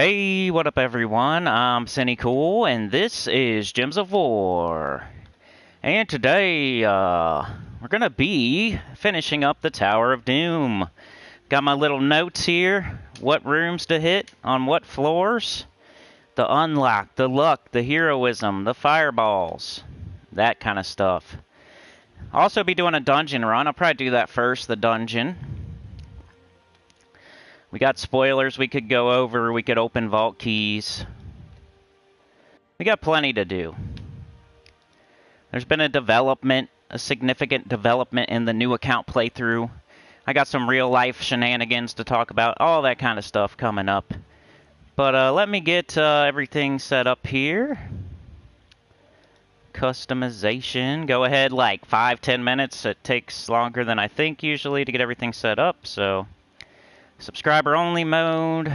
Hey, what up everyone? I'm Sinnycool, and this is Gems of War. And today, we're gonna be finishing up the Tower of Doom. Got my little notes here, what rooms to hit, on what floors, the unlock, the luck, the heroism, the fireballs, that kind of stuff. Also be doing a dungeon run, I'll probably do that first, the dungeon. We got spoilers we could go over, we could open vault keys. We got plenty to do. There's been a significant development in the new account playthrough. I got some real life shenanigans to talk about, all that kind of stuff coming up. But let me get everything set up here. Customization, go ahead like 5-10 minutes. It takes longer than I think usually to get everything set up, so... Subscriber only mode.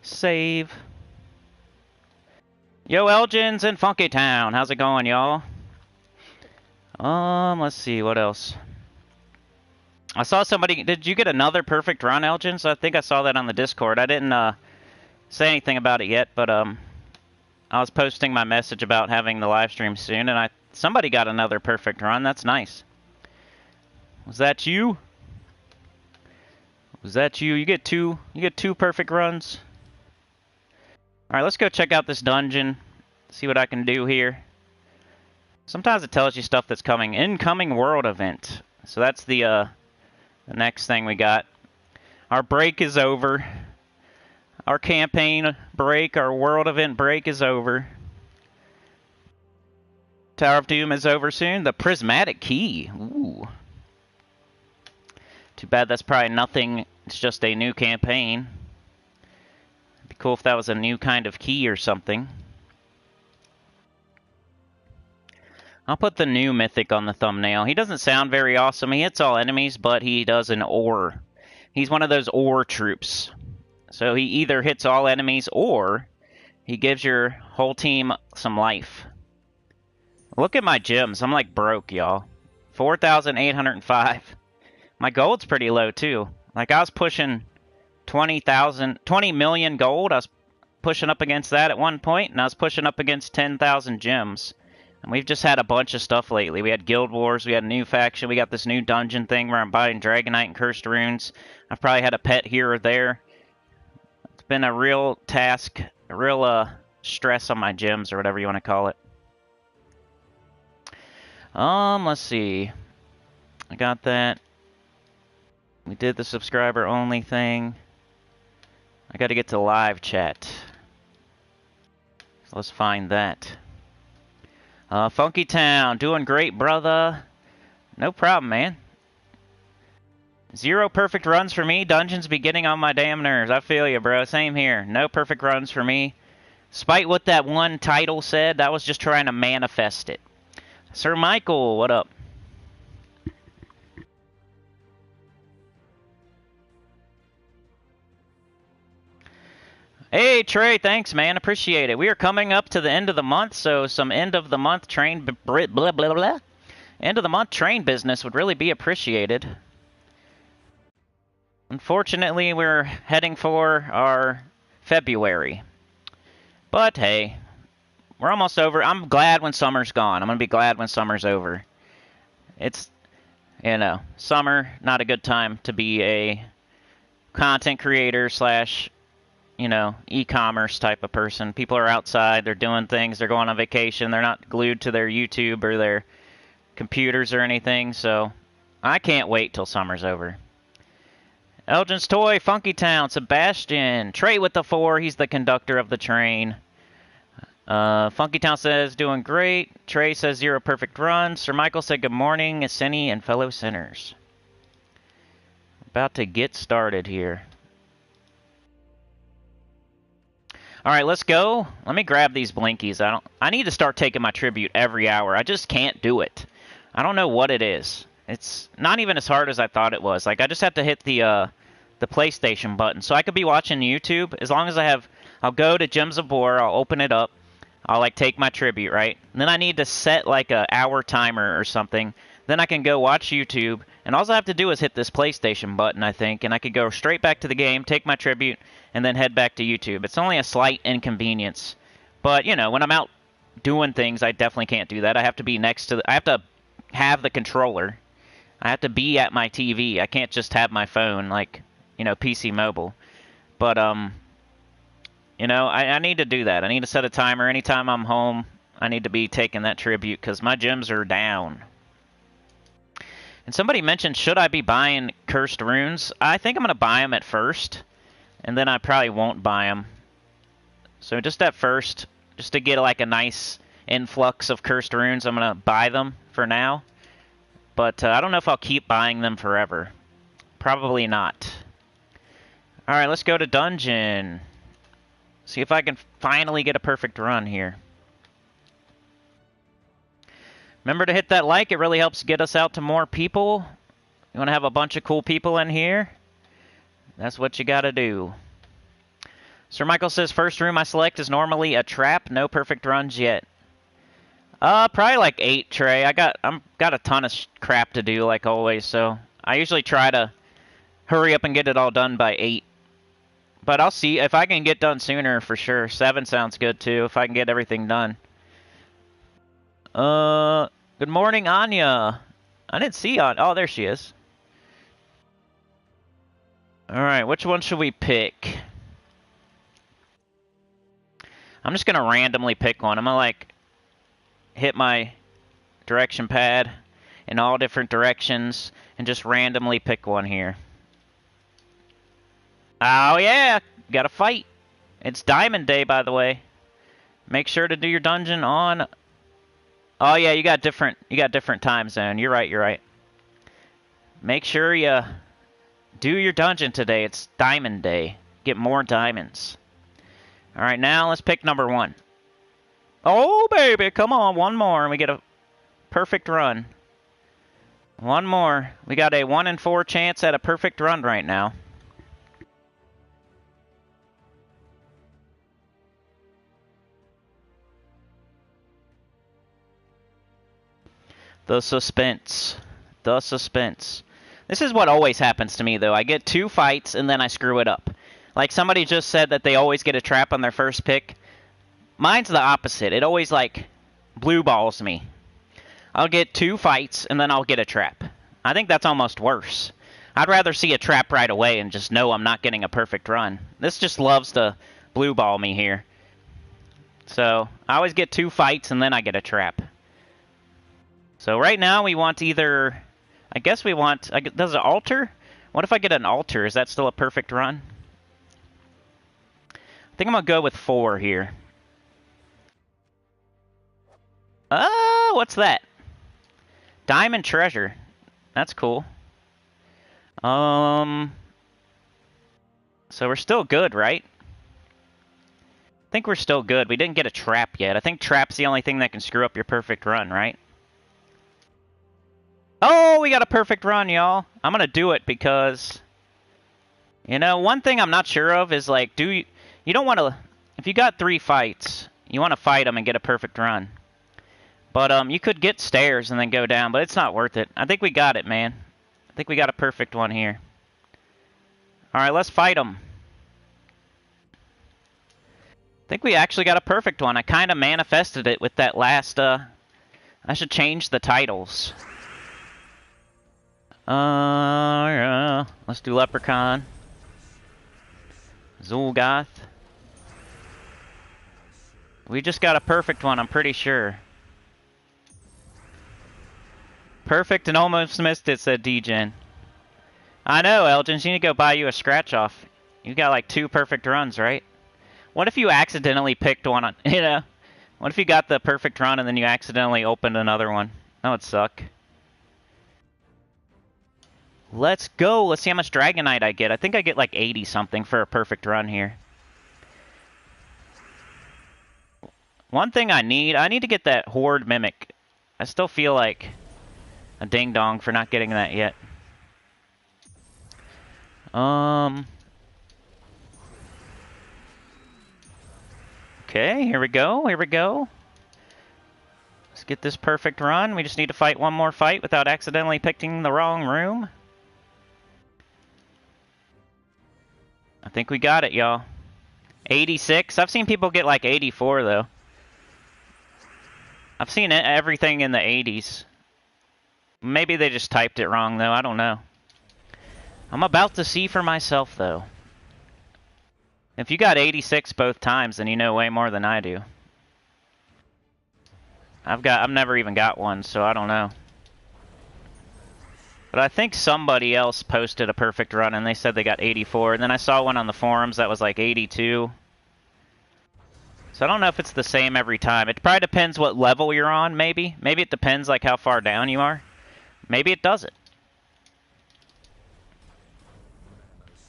Save. Yo, Elgins in Funky Town. How's it going, y'all? Let's see, what else? I saw somebody... Did you get another perfect run, Elgins? I think I saw that on the Discord. I didn't say anything about it yet, but I was posting my message about having the live stream soon, and somebody got another perfect run. That's nice. Was that you? Was that you? You get two perfect runs. Alright, let's go check out this dungeon. See what I can do here. Sometimes it tells you stuff that's coming. Incoming world event. So that's the next thing we got. Our break is over. Our campaign break, our world event break is over. Tower of Doom is over soon. The prismatic key. Ooh. Too bad that's probably nothing. It's just a new campaign. It'd be cool if that was a new kind of key or something. I'll put the new mythic on the thumbnail. He doesn't sound very awesome. He hits all enemies, but he does an ore. He's one of those ore troops. So he either hits all enemies or he gives your whole team some life. Look at my gems. I'm like broke, y'all. 4,805. My gold's pretty low, too. Like, I was pushing 20 million gold. I was pushing up against that at one point, and I was pushing up against 10,000 gems. And we've just had a bunch of stuff lately. We had Guild Wars, we had a new faction, we got this new dungeon thing where I'm buying Dragonite and Cursed Runes. I've probably had a pet here or there. It's been a real task, a real stress on my gems, or whatever you want to call it. Let's see. I got that. We did the subscriber only thing. I gotta get to live chat. So let's find that. Funky Town, doing great, brother. No problem, man. 0 perfect runs for me. Dungeons be getting on my damn nerves. I feel you, bro. Same here. No perfect runs for me. Despite what that one title said, that was just trying to manifest it. Sir Michael, what up? Hey, Trey, thanks, man. Appreciate it. We are coming up to the end of the month, so some end-of-the-month train... blah, blah, blah. End-of-the-month train business would really be appreciated. Unfortunately, we're heading for our February. But, hey, we're almost over. I'm glad when summer's gone. I'm going to be glad when summer's over. It's, you know, summer, not a good time to be a content creator slash... you know, e-commerce type of person. People are outside, they're doing things, they're going on vacation, they're not glued to their YouTube or their computers or anything, so I can't wait till summer's over. Elgin's Toy, Funky Town, Sebastian, Trey with the 4, he's the conductor of the train. Funky Town says, doing great. Trey says, 0 perfect runs. Sir Michael said, good morning, Sinny and fellow sinners. About to get started here. Alright, let's go. Let me grab these blinkies. I need to start taking my tribute every hour. I just can't do it. I don't know what it is. It's not even as hard as I thought it was. Like, I just have to hit the PlayStation button. So I could be watching YouTube as long as I'll go to Gems of War, I'll open it up, I'll, like, take my tribute, right? And then I need to set, like, a hour timer or something Then I can go watch YouTube, and all I have to do is hit this PlayStation button, I think, and I could go straight back to the game, take my tribute, and then head back to YouTube. It's only a slight inconvenience. But, you know, when I'm out doing things, I definitely can't do that. I have to be next to I have to have the controller. I have to be at my TV. I can't just have my phone, like, you know, PC mobile. But, you know, I need to do that. I need to set a timer. Anytime I'm home, I need to be taking that tribute, because my gems are down. And somebody mentioned, should I be buying cursed runes? I think I'm going to buy them at first, and then I probably won't buy them. So just at first, just to get like a nice influx of cursed runes, I'm going to buy them for now. But I don't know if I'll keep buying them forever. Probably not. Alright, let's go to dungeon. See if I can finally get a perfect run here. Remember to hit that like. It really helps get us out to more people. You want to have a bunch of cool people in here? That's what you got to do. Sir Michael says, first room I select is normally a trap. No perfect runs yet. Probably like 8, Trey. I'm got a ton of crap to do, like always, so I usually try to hurry up and get it all done by 8. But I'll see if I can get done sooner, for sure. 7 sounds good, too, if I can get everything done. Good morning, Anya. I didn't see Anya. Oh, there she is. Alright, which one should we pick? I'm just gonna randomly pick one. I'm gonna, like, hit my direction pad in all different directions and just randomly pick one here. Oh, yeah! Gotta fight. It's Diamond Day, by the way. Make sure to do your dungeon on... Oh, yeah, you got different time zone. You're right. Make sure you do your dungeon today. It's Diamond Day. Get more diamonds. Alright, now let's pick number 1. Oh, baby, come on. One more, and we get a perfect run. One more. We got a 1 in 4 chance at a perfect run right now. The suspense. The suspense. This is what always happens to me, though. I get 2 fights, and then I screw it up. Like, somebody just said that they always get a trap on their first pick. Mine's the opposite. It always, like, blue balls me. I'll get 2 fights, and then I'll get a trap. I think that's almost worse. I'd rather see a trap right away and just know I'm not getting a perfect run. This just loves to blue ball me here. So, I always get 2 fights, and then I get a trap. So right now we want either, I guess we want, does it alter? What if I get an alter? Is that still a perfect run? I think I'm going to go with 4 here. What's that? Diamond treasure. That's cool. So we're still good, right? I think we're still good. We didn't get a trap yet. I think trap's the only thing that can screw up your perfect run, right? Oh, we got a perfect run, y'all. I'm going to do it because, you know, one thing I'm not sure of is, like, you don't want to, if you got 3 fights, you want to fight them and get a perfect run. But you could get stairs and then go down, but it's not worth it. I think we got it, man. I think we got a perfect one here. All right, let's fight them. I think we actually got a perfect one. I kind of manifested it with that last, I should change the titles. Yeah. Let's do Leprechaun. Zul'Goth. We just got a perfect one, I'm pretty sure. Perfect and almost missed it, said D-Gen. I know, Elgin. You need to go buy you a scratch-off. You got like 2 perfect runs, right? What if you accidentally picked one on, you know? What if you got the perfect run and then you accidentally opened another one? That would suck. Let's go. Let's see how much Dragonite I get. I think I get like 80 something for a perfect run here. One thing I need to get that Horde Mimic. I still feel like a ding-dong for not getting that yet. Okay, here we go. Let's get this perfect run. We just need to fight one more fight without accidentally picking the wrong room. I think we got it, y'all. 86. I've seen people get like 84, though. I've seen everything in the 80s. Maybe they just typed it wrong, though. I don't know. I'm about to see for myself, though. If you got 86 both times, then you know way more than I do. I've never even got one, so I don't know. But I think somebody else posted a perfect run and they said they got 84, and then I saw one on the forums that was like 82. So I don't know if it's the same every time. It probably depends what level you're on, maybe. Maybe it depends like how far down you are. Maybe it doesn't.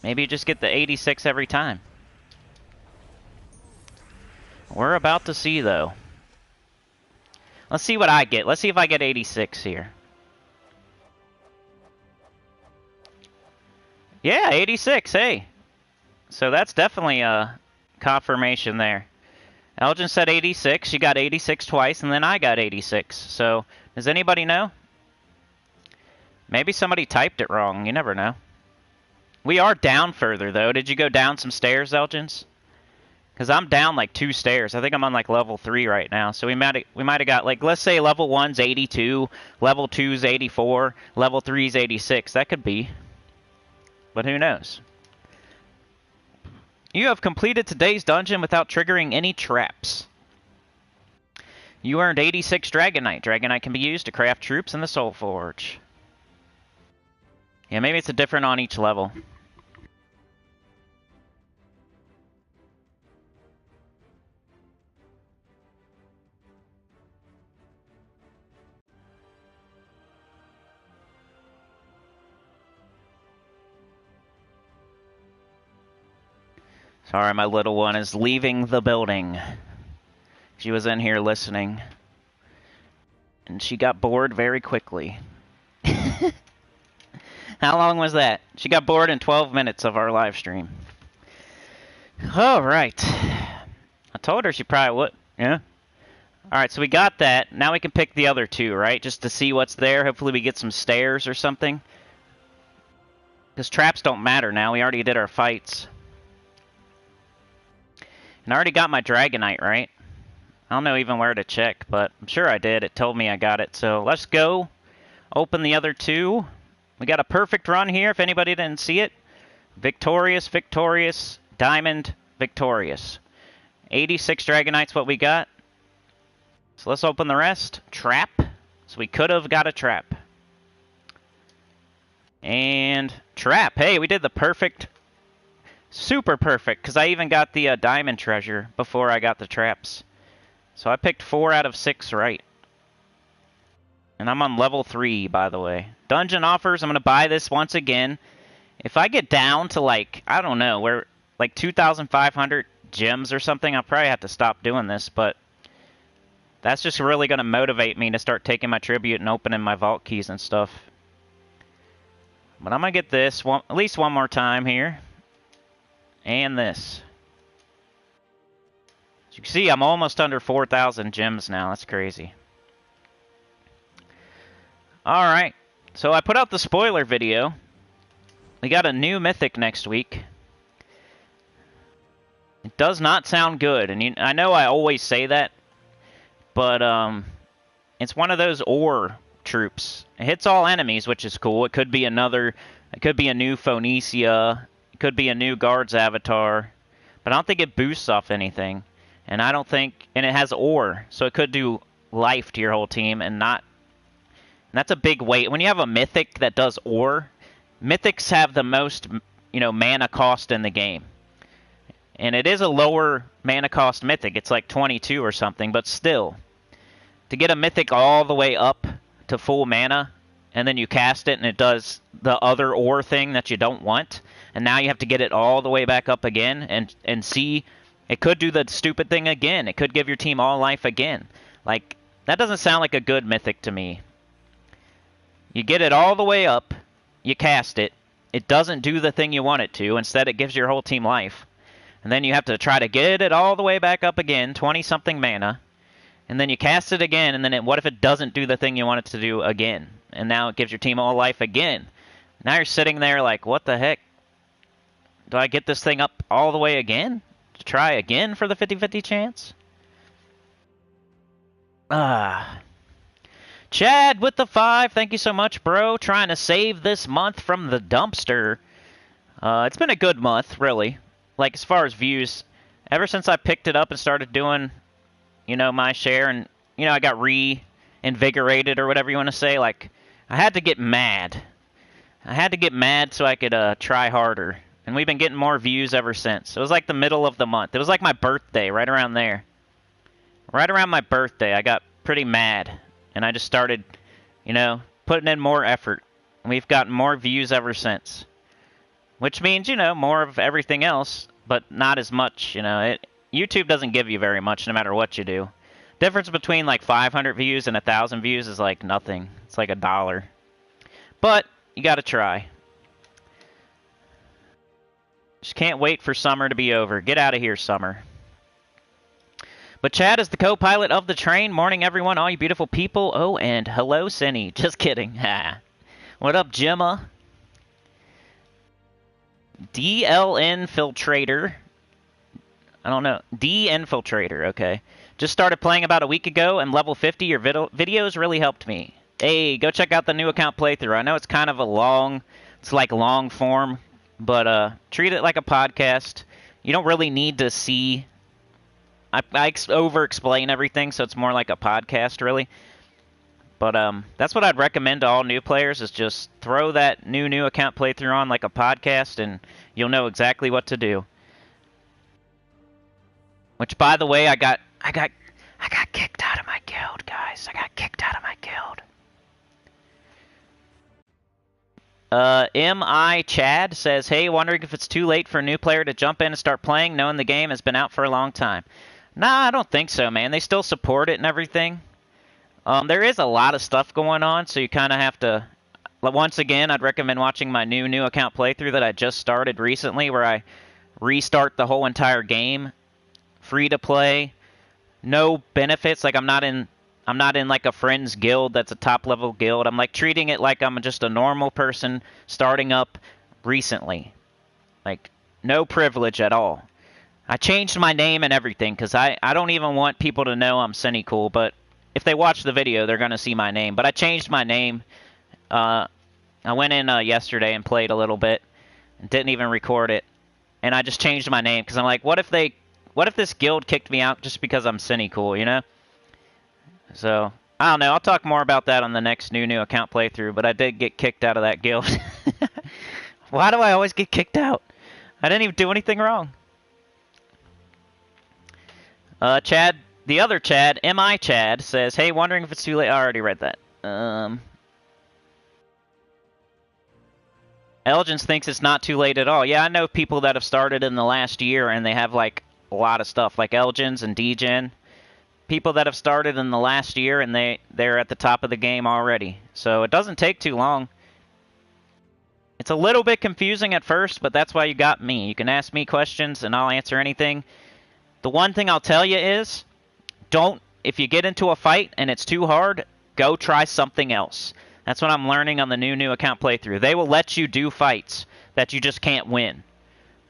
Maybe you just get the 86 every time. We're about to see, though. Let's see what I get. Let's see if I get 86 here. Yeah, 86, hey. So that's definitely a confirmation there. Elgin said 86. She got 86 twice, and then I got 86. So, does anybody know? Maybe somebody typed it wrong. You never know. We are down further, though. Did you go down some stairs, Elgins? Because I'm down like 2 stairs. I think I'm on like level 3 right now. So we might have got, like, let's say level 1's 82, level 2's 84, level 3's 86. That could be. But who knows? You have completed today's dungeon without triggering any traps. You earned 86 Dragonite. Dragonite can be used to craft troops in the Soul Forge. Yeah, maybe it's a different on each level. Sorry, my little one is leaving the building. She was in here listening. And she got bored very quickly. How long was that? She got bored in 12 minutes of our live stream. Alright. I told her she probably would. Yeah. Alright, so we got that. Now we can pick the other 2, right? Just to see what's there. Hopefully we get some stairs or something. Because traps don't matter now. We already did our fights. And I already got my Dragonite, right? I don't know even where to check, but I'm sure I did. It told me I got it. So let's go open the other 2. We got a perfect run here, if anybody didn't see it. Victorious, victorious, diamond, victorious. 86 Dragonites what we got. So let's open the rest. Trap. So we could have got a trap. And trap. Hey, we did the perfect... Super perfect, because I even got the diamond treasure before I got the traps. So I picked 4 out of 6 right. And I'm on level 3, by the way. Dungeon offers, I'm going to buy this once again. If I get down to, like, I don't know, where like 2,500 gems or something, I'll probably have to stop doing this, but that's just really going to motivate me to start taking my tribute and opening my vault keys and stuff. But I'm going to get this at least one more time here. And this. As you can see, I'm almost under 4,000 gems now. That's crazy. Alright. So I put out the spoiler video. We got a new mythic next week. It does not sound good. And I know I always say that. But it's one of those ore troops. It hits all enemies, which is cool. It could be another... It could be a new Phoenicia... It could be a new guard's avatar, but I don't think it boosts off anything. And I don't think, and it has ore, so it could do life to your whole team and not. And that's a big weight. When you have a mythic that does ore, mythics have the most, mana cost in the game. And it is a lower mana cost mythic. It's like 22 or something, but still, to get a mythic all the way up to full mana, and then you cast it and it does the other ore thing that you don't want. And now you have to get it all the way back up again and see, it could do the stupid thing again. It could give your team all life again. Like, that doesn't sound like a good mythic to me. You get it all the way up, you cast it, it doesn't do the thing you want it to, instead it gives your whole team life. And then you have to try to get it all the way back up again, 20-something mana. And then you cast it again, and then what if it doesn't do the thing you want it to do again? And now it gives your team all life again. Now you're sitting there like, what the heck? Do I get this thing up all the way again? To try again for the 50-50 chance? Chad with the 5. Thank you so much, bro. Trying to save this month from the dumpster. It's been a good month, really. Like, as far as views. Ever since I picked it up and started doing, you know, my share, and, you know, I got reinvigorated, or whatever you want to say. Like, I had to get mad. I had to get mad so I could try harder. And we've been getting more views ever since. It was like the middle of the month. It was like my birthday, right around there. Right around my birthday, I got pretty mad. And I just started, you know, putting in more effort. And we've gotten more views ever since. Which means, you know, more of everything else, but not as much, you know. YouTube doesn't give you very much no matter what you do. Difference between like 500 views and 1,000 views is like nothing. It's like $1. But you gotta try. Just can't wait for summer to be over. Get out of here, summer. But Chad is the co-pilot of the train. Morning, everyone, all you beautiful people. Oh, and hello, Cinny. Just kidding. What up, Gemma? DL Infiltrator. I don't know. D Infiltrator, okay. Just started playing about a week ago, and level 50, your videos really helped me. Hey, go check out the new account playthrough. I know it's kind of a long, it's like long form, but treat it like a podcast. You don't really need to see... I over-explain everything, so it's more like a podcast, really. But that's what I'd recommend to all new players, is just throw that new account playthrough on like a podcast, and you'll know exactly what to do. Which, by the way, I got kicked out of my guild, guys. I got kicked out of my guild. M.I. Chad says, hey, wondering if it's too late for a new player to jump in and start playing, knowing the game has been out for a long time. Nah, I don't think so, man. They still support it and everything. There is a lot of stuff going on, so you kind of have to... Once again, I'd recommend watching my new account playthrough that I just started recently, where I restart the whole entire game. Free to play. No benefits. Like, I'm not in like a friend's guild that's a top-level guild. I'm like treating it like I'm just a normal person starting up recently. Like, no privilege at all. I changed my name and everything, because I don't even want people to know I'm Sinnycool, but if they watch the video, they're going to see my name. But I changed my name. I went in yesterday and played a little bit, and didn't even record it. And I just changed my name, because I'm like, what if this guild kicked me out just because I'm Sinnycool, you know? So, I don't know. I'll talk more about that on the next new account playthrough, but I did get kicked out of that guild. Why do I always get kicked out? I didn't even do anything wrong. Chad, the other Chad, M.I. Chad, says, hey, wondering if it's too late. I already read that. Elgins thinks it's not too late at all. Yeah, I know people that have started in the last year, and they have, like, a lot of stuff, like Elgins and Degen. People that have started in the last year, and they're at the top of the game already. So it doesn't take too long. It's a little bit confusing at first, but that's why you got me. You can ask me questions, and I'll answer anything. The one thing I'll tell you is, if you get into a fight and it's too hard, go try something else. That's what I'm learning on the new account playthrough. They will let you do fights that you just can't win.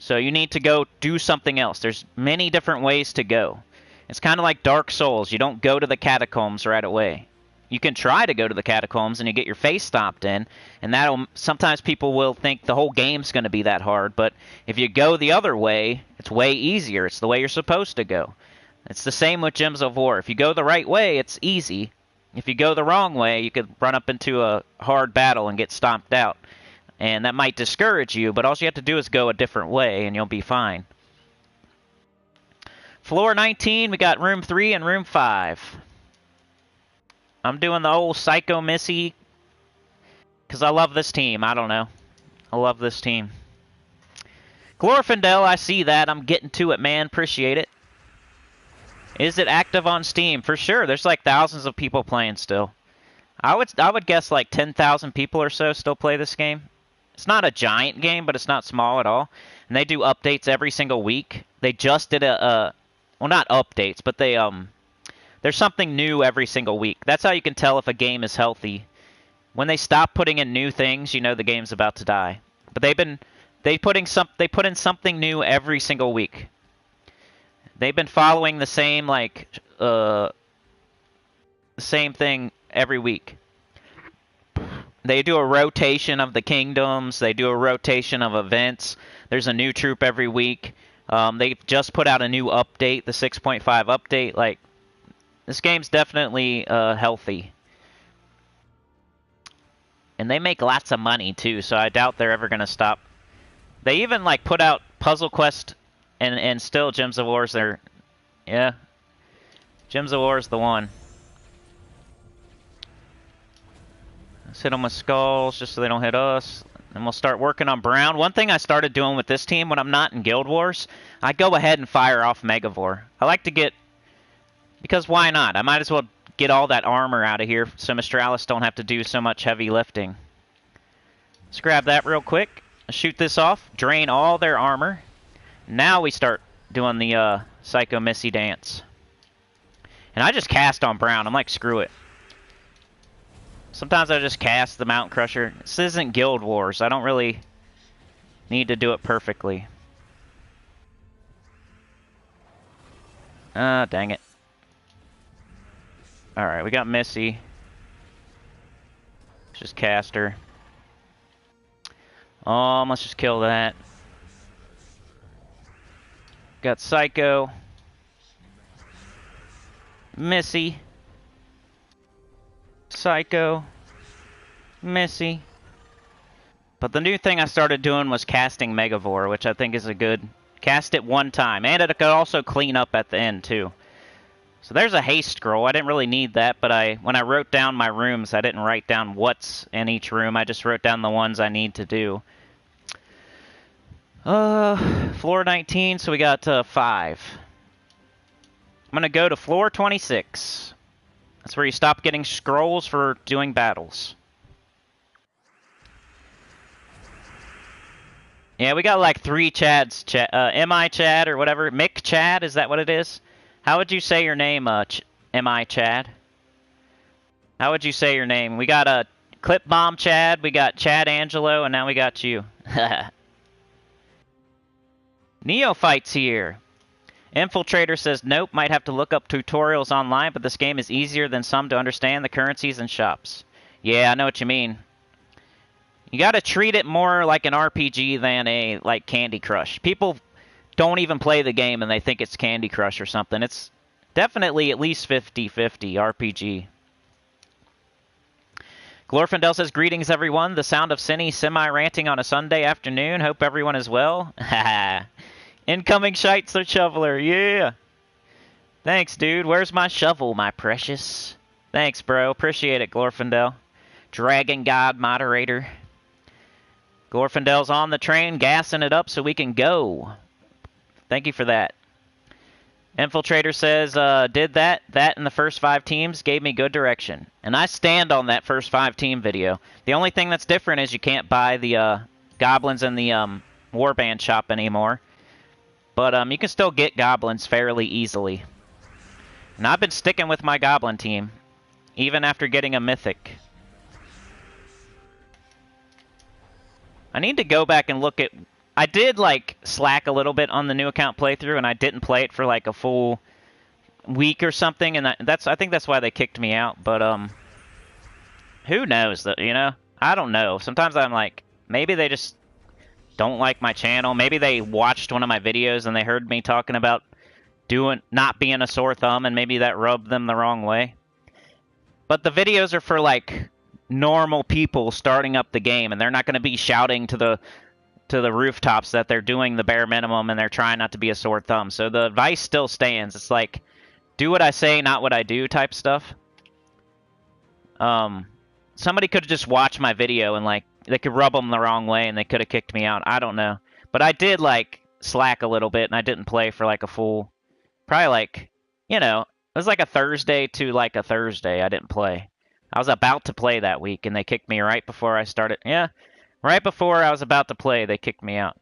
So you need to go do something else. There's many different ways to go. It's kind of like Dark Souls. You don't go to the catacombs right away. You can try to go to the catacombs and you get your face stomped in, and sometimes people will think the whole game's going to be that hard, but if you go the other way, it's way easier. It's the way you're supposed to go. It's the same with Gems of War. If you go the right way, it's easy. If you go the wrong way, you could run up into a hard battle and get stomped out, and that might discourage you, but all you have to do is go a different way, and you'll be fine. Floor 19, we got room 3 and room 5. I'm doing the old Psycho Missy because I love this team. I don't know. I love this team. Glorfindel, I see that. I'm getting to it, man. Appreciate it. Is it active on Steam? For sure. There's like thousands of people playing still. I would guess like 10,000 people or so still play this game. It's not a giant game, but it's not small at all. And they do updates every single week. They just did well, not updates, but they There's something new every single week. That's how you can tell if a game is healthy. When they stop putting in new things, you know the game's about to die. But they put in something new every single week. They've been following the same same thing every week. They do a rotation of the kingdoms. They do a rotation of events. There's a new troop every week. They just put out a new update, the 6.5 update. Like, this game's definitely healthy. And they make lots of money, too, so I doubt they're ever going to stop. They even, like, put out Puzzle Quest and still Gems of War's there. Yeah. Gems of War's the one. Let's hit them with skulls just so they don't hit us. And we'll start working on Brown. One thing I started doing with this team when I'm not in Guild Wars, I go ahead and fire off Megavore. I like to get... Because why not? I might as well get all that armor out of here so Mistralis don't have to do so much heavy lifting. Let's grab that real quick. Shoot this off. Drain all their armor. Now we start doing the Psycho Missy dance. And I just cast on Brown. I'm like, screw it. Sometimes I just cast the Mountain Crusher. This isn't Guild Wars. I don't really need to do it perfectly. Ah, dang it. Alright, we got Missy. Let's just cast her. Let's just kill that. Got Psycho. Missy. Psycho. Missy. But the new thing I started doing was casting Megavore, which I think is a good... Cast it one time. And it could also clean up at the end, too. So there's a haste scroll. I didn't really need that, but when I wrote down my rooms, I didn't write down what's in each room. I just wrote down the ones I need to do. Floor 19, so we got 5. I'm going to go to floor 26. That's where you stop getting scrolls for doing battles. Yeah, we got like 3 Chads. MI Chad or whatever. Mick Chad, is that what it is? How would you say your name, MI Chad? How would you say your name? We got Clip Bomb Chad, we got Chad Angelo, and now we got you. Neophyte's here. Infiltrator says, nope, might have to look up tutorials online, but this game is easier than some to understand the currencies and shops. Yeah, I know what you mean. You gotta treat it more like an RPG than like Candy Crush. People don't even play the game and they think it's Candy Crush or something. It's definitely at least 50-50 RPG. Glorfindel says, greetings everyone. The sound of Cinny semi-ranting on a Sunday afternoon. Hope everyone is well. Incoming Shites or Shoveler, yeah. Thanks, dude. Where's my shovel, my precious? Thanks, bro. Appreciate it, Glorfindel. Dragon God moderator. Glorfindel's on the train, gassing it up so we can go. Thank you for that. Infiltrator says, did that in the first 5 teams gave me good direction. And I stand on that first 5 team video. The only thing that's different is you can't buy the goblins in the warband shop anymore. But you can still get goblins fairly easily. And I've been sticking with my goblin team, even after getting a mythic. I need to go back and look at... I did, like, slack a little bit on the new account playthrough, and I didn't play it for, like, a full week or something, and I think that's why they kicked me out, but, who knows, you know? I don't know. Sometimes I'm like, maybe they just don't like my channel. Maybe they watched one of my videos and they heard me talking about not being a sore thumb, and maybe that rubbed them the wrong way. But the videos are for, like, normal people starting up the game, and they're not going to be shouting to the rooftops that they're doing the bare minimum and they're trying not to be a sore thumb. So the advice still stands. It's like, do what I say, not what I do type stuff. Somebody could have just watched my video and, like, they could rub them the wrong way and they could have kicked me out. I don't know. But I did, like, slack a little bit and I didn't play for, like, a full... Probably, like, you know, it was like a Thursday to, like, a Thursday I didn't play. I was about to play that week and they kicked me right before I started. Yeah. Right before I was about to play, they kicked me out.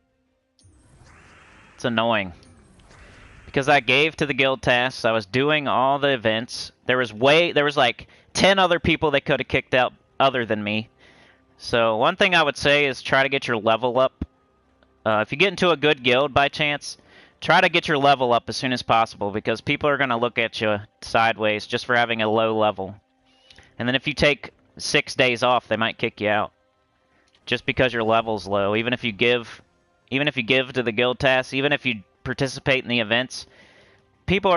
It's annoying. because I gave to the guild tasks. I was doing all the events. There was like 10 other people they could have kicked out other than me. So one thing I would say is try to get your level up. If you get into a good guild by chance, try to get your level up as soon as possible, because people are going to look at you sideways just for having a low level. And then if you take 6 days off, they might kick you out just because your level's low. Even if you give to the guild tasks, even if you participate in the events,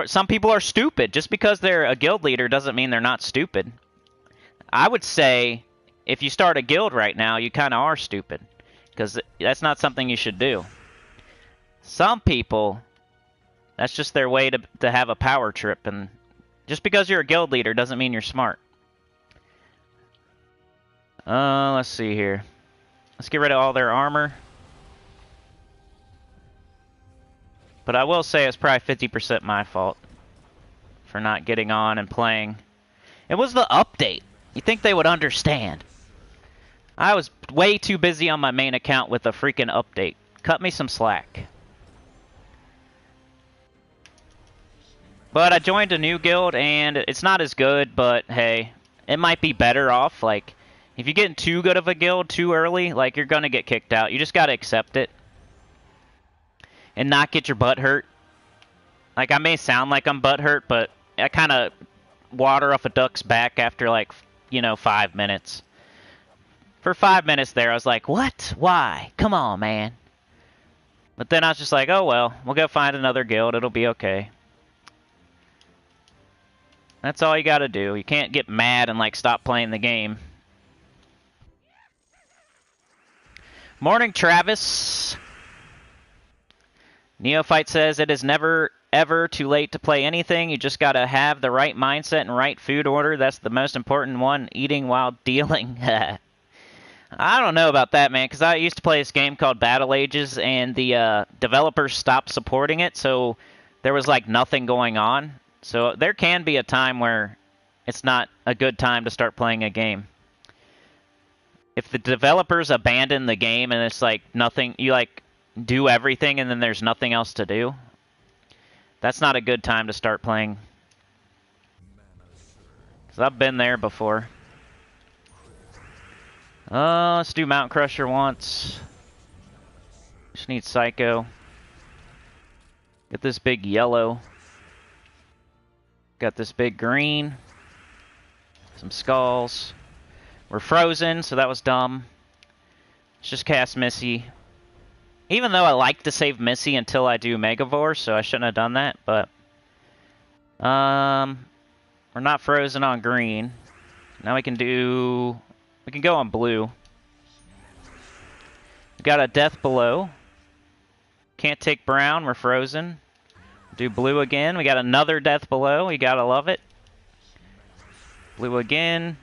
some people are stupid. Just because they're a guild leader doesn't mean they're not stupid. I would say if you start a guild right now, you kind of are stupid, because that's not something you should do. Some people, that's just their way to have a power trip, and just because you're a guild leader doesn't mean you're smart. Let's see here. Let's get rid of all their armor. But I will say it's probably 50% my fault for not getting on and playing. It was the update. You think they would understand? I was way too busy on my main account with the freaking update. Cut me some slack. But I joined a new guild, and it's not as good, but hey, it might be better off. Like, if you get in too good of a guild too early, like, you're gonna get kicked out. You just gotta accept it. And not get your butt hurt. Like, I may sound like I'm butt hurt, but I kind of water off a duck's back after, like, 5 minutes. For 5 minutes there, I was like, what? Why? Come on, man. But then I was just like, oh well, we'll go find another guild. It'll be okay. That's all you gotta do. You can't get mad and, like, stop playing the game. Morning, Travis. Neophyte says, it is never, ever too late to play anything. You just gotta have the right mindset and right food order. That's the most important one, eating while dealing. I don't know about that, man, because I used to play this game called Battle Ages, and the developers stopped supporting it, so there was, like, nothing going on. So there can be a time where it's not a good time to start playing a game. If the developers abandon the game and it's, like, nothing, you, like, do everything and then there's nothing else to do, that's not a good time to start playing. Because I've been there before. Let's do Mount Crusher once. Just need Psycho. Get this big yellow. Got this big green. Some skulls. We're frozen, so that was dumb. Let's just cast Missy. Even though I like to save Missy until I do Megavore, so I shouldn't have done that, but... we're not frozen on green. Now we can do... We can go on blue. We got a death below. Can't take brown, we're frozen. Do blue again. We got another death below. You gotta love it. Blue again.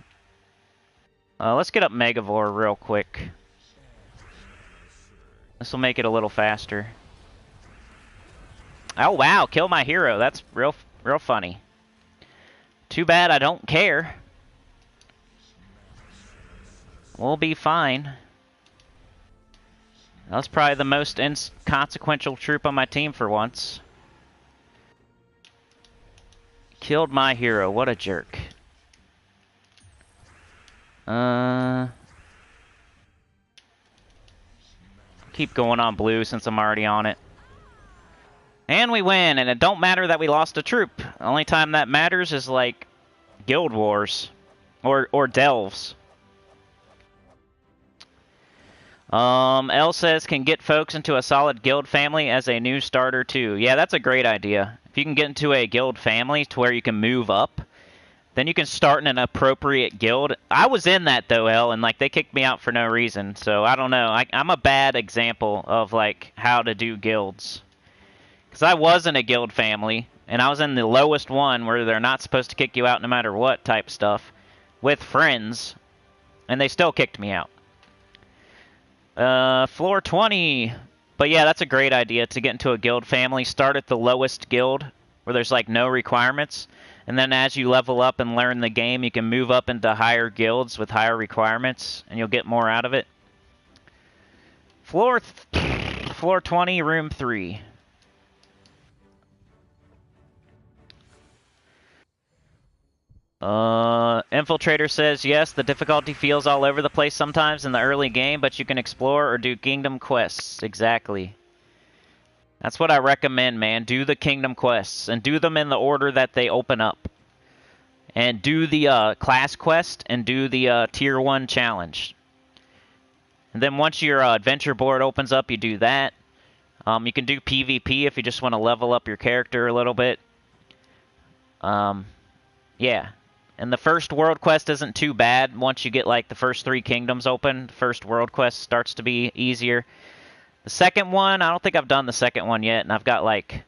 Let's get up Megavore real quick. This will make it a little faster. Oh wow, kill my hero. That's real funny. Too bad I don't care. We'll be fine. That's probably the most inconsequential troop on my team for once. Killed my hero. What a jerk. Keep going on blue since I'm already on it. And we win, and it don't matter that we lost a troop. The only time that matters is, like, Guild Wars. Or Delves. L says, can get folks into a solid guild family as a new starter too. Yeah, that's a great idea. If you can get into a guild family to where you can move up, then you can start in an appropriate guild. I was in that though, L, and like they kicked me out for no reason. So I don't know. I'm a bad example of like how to do guilds. Because I was in a guild family, and I was in the lowest one where they're not supposed to kick you out no matter what type stuff, with friends, and they still kicked me out. Floor 20. But yeah, that's a great idea to get into a guild family. Start at the lowest guild where there's like no requirements. And then as you level up and learn the game, you can move up into higher guilds with higher requirements, and you'll get more out of it. Floor 20, room 3. Infiltrator says, yes, the difficulty feels all over the place sometimes in the early game, but you can explore or do kingdom quests. Exactly. That's what I recommend, man. Do the kingdom quests, and do them in the order that they open up. And do the class quest, and do the tier 1 challenge. And then once your adventure board opens up, you do that. You can do PvP if you just want to level up your character a little bit. Yeah. And the first world quest isn't too bad. Once you get like the first 3 kingdoms open, the first world quest starts to be easier. The second one, I don't think I've done the second one yet, and I've got like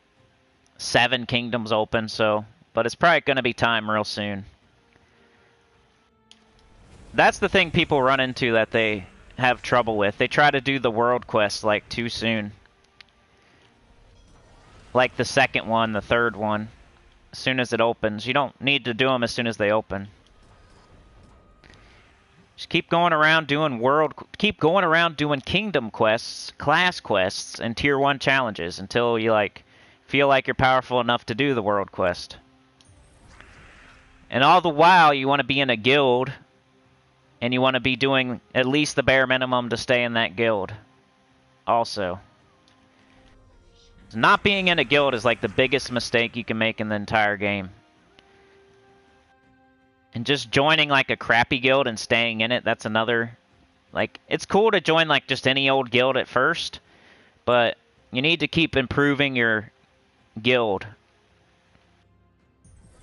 7 kingdoms open, so, but it's probably going to be time real soon. That's the thing people run into that they have trouble with. They try to do the world quest like too soon. Like the second one, the third one. As soon as it opens. You don't need to do them as soon as they open. Just keep going around doing kingdom quests, class quests, and tier 1 challenges until you like feel like you're powerful enough to do the world quest. And all the while you want to be in a guild, and you want to be doing at least the bare minimum to stay in that guild. Also. Not being in a guild is like the biggest mistake you can make in the entire game. And just joining like a crappy guild and staying in it, that's another... Like, it's cool to join like just any old guild at first, but you need to keep improving your guild.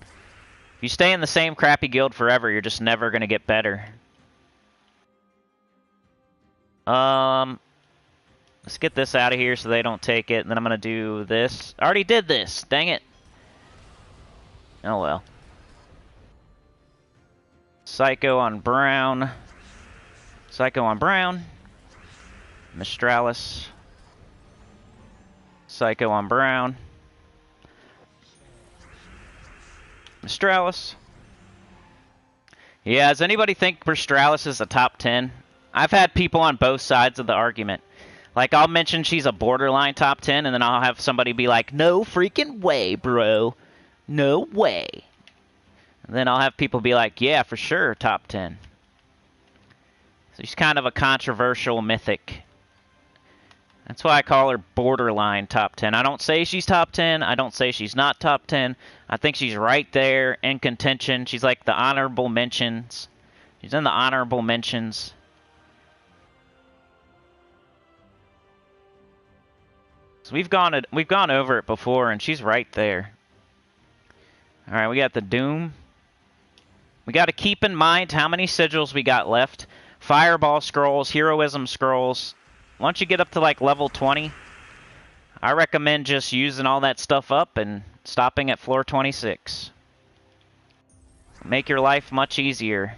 If you stay in the same crappy guild forever, you're just never going to get better. Let's get this out of here so they don't take it, and then I'm going to do this. I already did this! Dang it! Oh well. Psycho on Brown. Psycho on Brown. Mistralis. Psycho on Brown. Mistralis. Yeah, does anybody think Mistralis is a top 10? I've had people on both sides of the argument. Like, I'll mention she's a borderline top 10, and then I'll have somebody be like, no freaking way, bro. No way. And then I'll have people be like, yeah, for sure, top 10. So she's kind of a controversial mythic. That's why I call her borderline top 10. I don't say she's top 10. I don't say she's not top 10. I think she's right there in contention. She's like the honorable mentions. She's in the honorable mentions. So we've gone over it before, and she's right there. All right, we got the Doom. We got to keep in mind how many sigils we got left. Fireball scrolls, heroism scrolls. Once you get up to like level 20, I recommend just using all that stuff up and stopping at floor 26. Make your life much easier.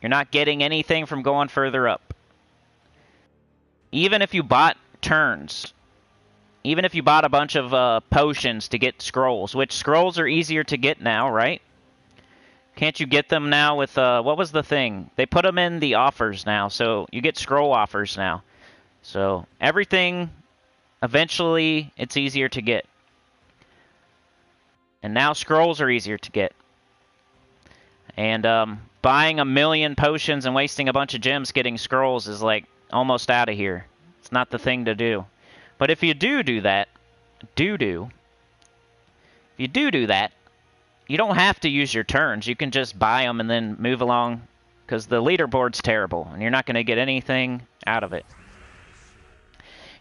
You're not getting anything from going further up. Even if you bought turns. Even if you bought a bunch of potions to get scrolls, which scrolls are easier to get now, right? Can't you get them now with, what was the thing? They put them in the offers now, so you get scroll offers now. So everything, eventually, it's easier to get. And now scrolls are easier to get. And buying 1,000,000 potions and wasting a bunch of gems getting scrolls is like almost out of here. It's not the thing to do. But if you do that, if you do that, you don't have to use your turns. You can just buy them and then move along, because the leaderboard's terrible, and you're not going to get anything out of it.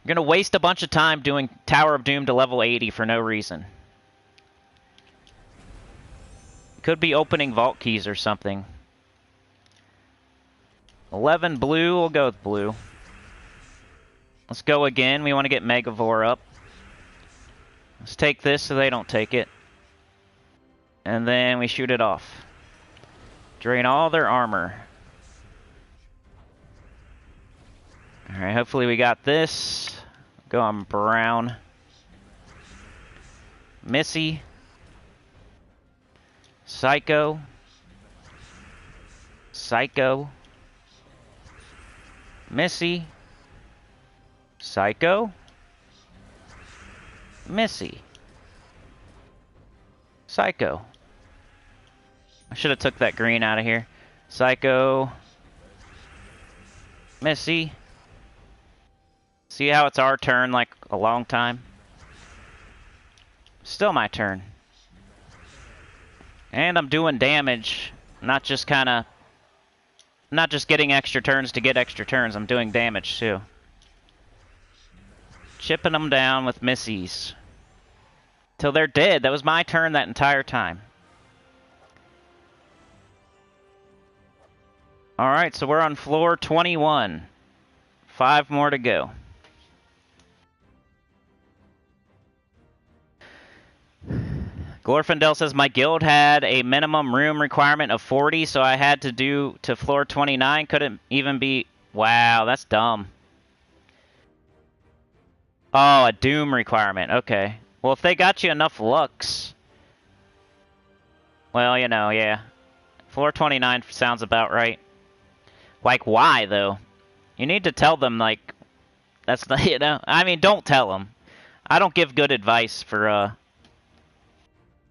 You're going to waste a bunch of time doing Tower of Doom to level 80 for no reason. Could be opening vault keys or something. 11 blue, we'll go with blue. Let's go again. We want to get Megavore up. Let's take this so they don't take it. And then we shoot it off. Drain all their armor. Alright, hopefully we got this. Go on Brown. Missy. Psycho. Psycho. Missy. Psycho. Missy. Psycho. I should have took that green out of here. Psycho. Missy. See how it's our turn like a long time? Still my turn. And I'm doing damage, not just getting extra turns to get extra turns. I'm doing damage too. Chipping them down with missies. Till they're dead. That was my turn that entire time. Alright, so we're on floor 21. 5 more to go. Glorfindel says, my guild had a minimum room requirement of 40, so I had to do to floor 29. Couldn't even be... Wow, that's dumb. Oh, a doom requirement. Okay. Well, if they got you enough lux... Well, you know, yeah. Floor 29 sounds about right. Like, why, though? You need to tell them, like... That's not, you know... I mean, don't tell them. I don't give good advice for,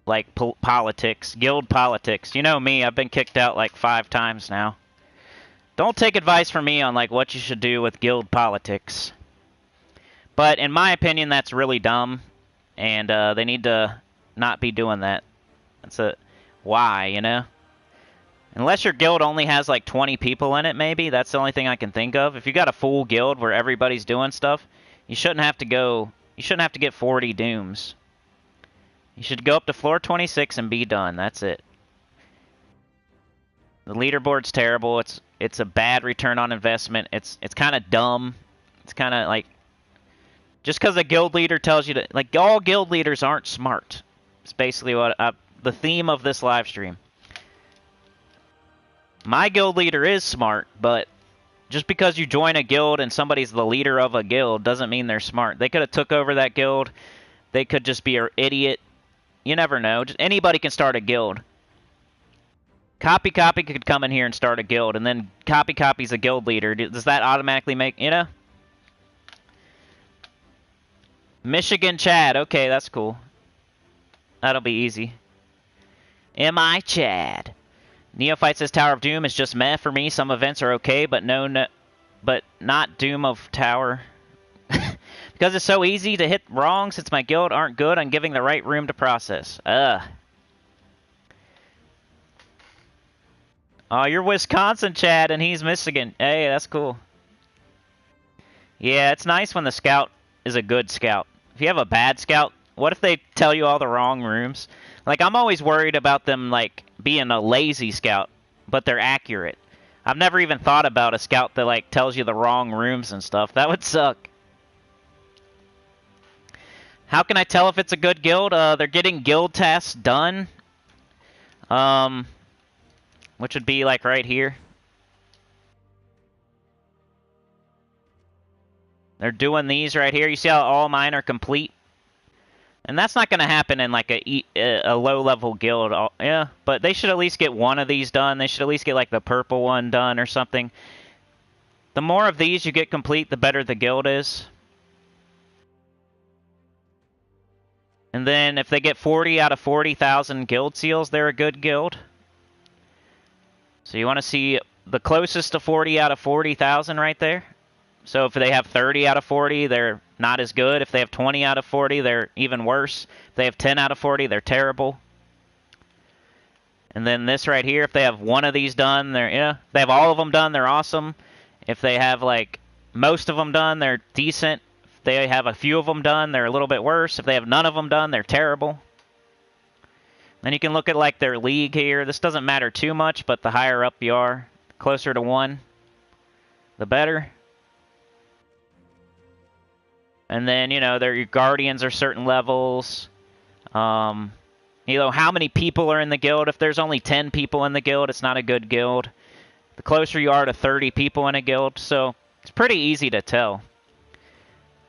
like, politics. Guild politics. You know me, I've been kicked out, like, 5 times now. Don't take advice from me on, like, what you should do with guild politics. But, in my opinion, that's really dumb. And, they need to not be doing that. That's a... Why, you know? Unless your guild only has like 20 people in it, maybe. That's the only thing I can think of. If you got a full guild where everybody's doing stuff, you shouldn't have to go... You shouldn't have to get 40 dooms. You should go up to floor 26 and be done. That's it. The leaderboard's terrible. It's a bad return on investment. It's kind of dumb. It's kind of like... Just because a guild leader tells you to... Like, all guild leaders aren't smart. It's basically what... the theme of this live stream. My guild leader is smart, but just because you join a guild and somebody's the leader of a guild doesn't mean they're smart. They could have took over that guild. They could just be an idiot. You never know. Just anybody can start a guild. Copy could come in here and start a guild, and then Copy's a guild leader. Does that automatically make, you know? Michigan Chad. Okay, that's cool. That'll be easy. M.I. Chad. Neophyte says Tower of Doom is just meh for me. Some events are okay, but but not Doom of Tower. Because it's so easy to hit wrong since my guild aren't good on giving the right room to process. Ugh. Oh, you're Wisconsin, Chad, and he's Michigan. Hey, that's cool. Yeah, it's nice when the scout is a good scout. If you have a bad scout, what if they tell you all the wrong rooms? Like, I'm always worried about them, like, being a lazy scout, but they're accurate. I've never even thought about a scout that, like, tells you the wrong rooms and stuff. That would suck. How can I tell if it's a good guild? They're getting guild tasks done. Which would be, like, right here. They're doing these right here. You see how all mine are complete? And that's not going to happen in, like, a low-level guild. Yeah, but they should at least get one of these done. They should at least get, like, the purple one done or something. The more of these you get complete, the better the guild is. And then if they get 40 out of 40,000 guild seals, they're a good guild. So you want to see the closest to 40 out of 40,000 right there. So if they have 30 out of 40, they're not as good. If they have 20 out of 40, they're even worse. If they have 10 out of 40, they're terrible. And then this right here, if they have one of these done, they're, yeah, if they have all of them done, they're awesome. If they have, like, most of them done, they're decent. If they have a few of them done, they're a little bit worse. If they have none of them done, they're terrible. Then you can look at, like, their league here. This doesn't matter too much, but the higher up you are, closer to 1, the better. And then, you know, your guardians are certain levels. You know, how many people are in the guild? If there's only 10 people in the guild, it's not a good guild. The closer you are to 30 people in a guild. So, it's pretty easy to tell.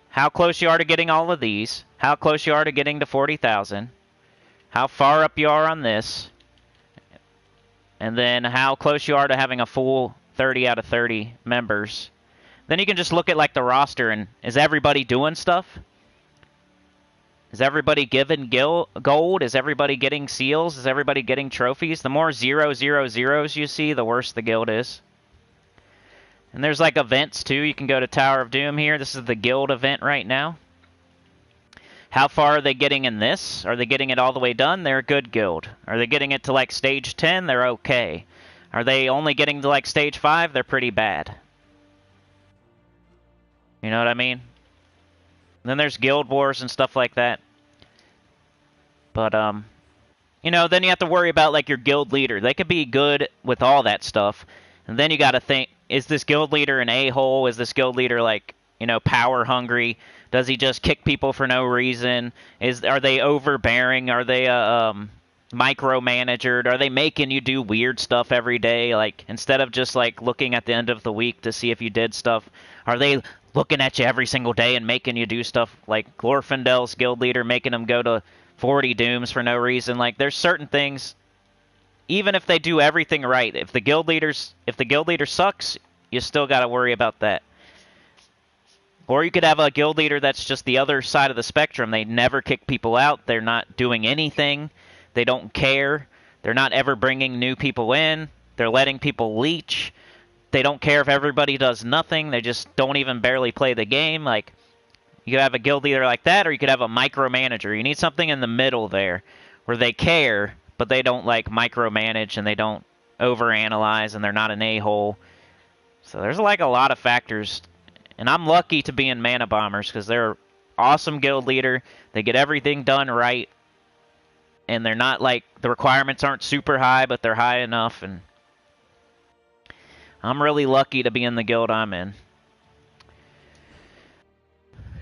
How close you are to getting all of these. How close you are to getting to 40,000. How far up you are on this. And then how close you are to having a full 30 out of 30 members. Then you can just look at, like, the roster and is everybody doing stuff? Is everybody given gold? Is everybody getting seals? Is everybody getting trophies? The more 000s you see, the worse the guild is. And there's like events too. You can go to Tower of Doom here. This is the guild event right now. How far are they getting in this? Are they getting it all the way done? They're a good guild. Are they getting it to like stage 10? They're okay. Are they only getting to like stage 5? They're pretty bad. You know what I mean? Then there's guild wars and stuff like that. But, you know, then you have to worry about like your guild leader. They could be good with all that stuff. And then you got to think, is this guild leader an a-hole? Is this guild leader like, you know, power hungry? Does he just kick people for no reason? Are they overbearing? Are they micromanagered? Are they making you do weird stuff every day? Like, instead of just like looking at the end of the week to see if you did stuff, are they looking at you every single day and making you do stuff like Glorfindel's guild leader, making him go to 40 dooms for no reason? Like, there's certain things, even if they do everything right, if the guild leader sucks, you still got to worry about that. Or you could have a guild leader that's just the other side of the spectrum. They never kick people out. They're not doing anything. They don't care. They're not ever bringing new people in. They're letting people leech. They don't care if everybody does nothing. They just don't even barely play the game. Like, you could have a guild leader like that, or you could have a micromanager. You need something in the middle there where they care, but they don't like micromanage and they don't overanalyze and they're not an a-hole. So there's like a lot of factors. And I'm lucky to be in Mana Bombers because they're an awesome guild leader. They get everything done right. And they're not like, the requirements aren't super high, but they're high enough. And I'm really lucky to be in the guild I'm in.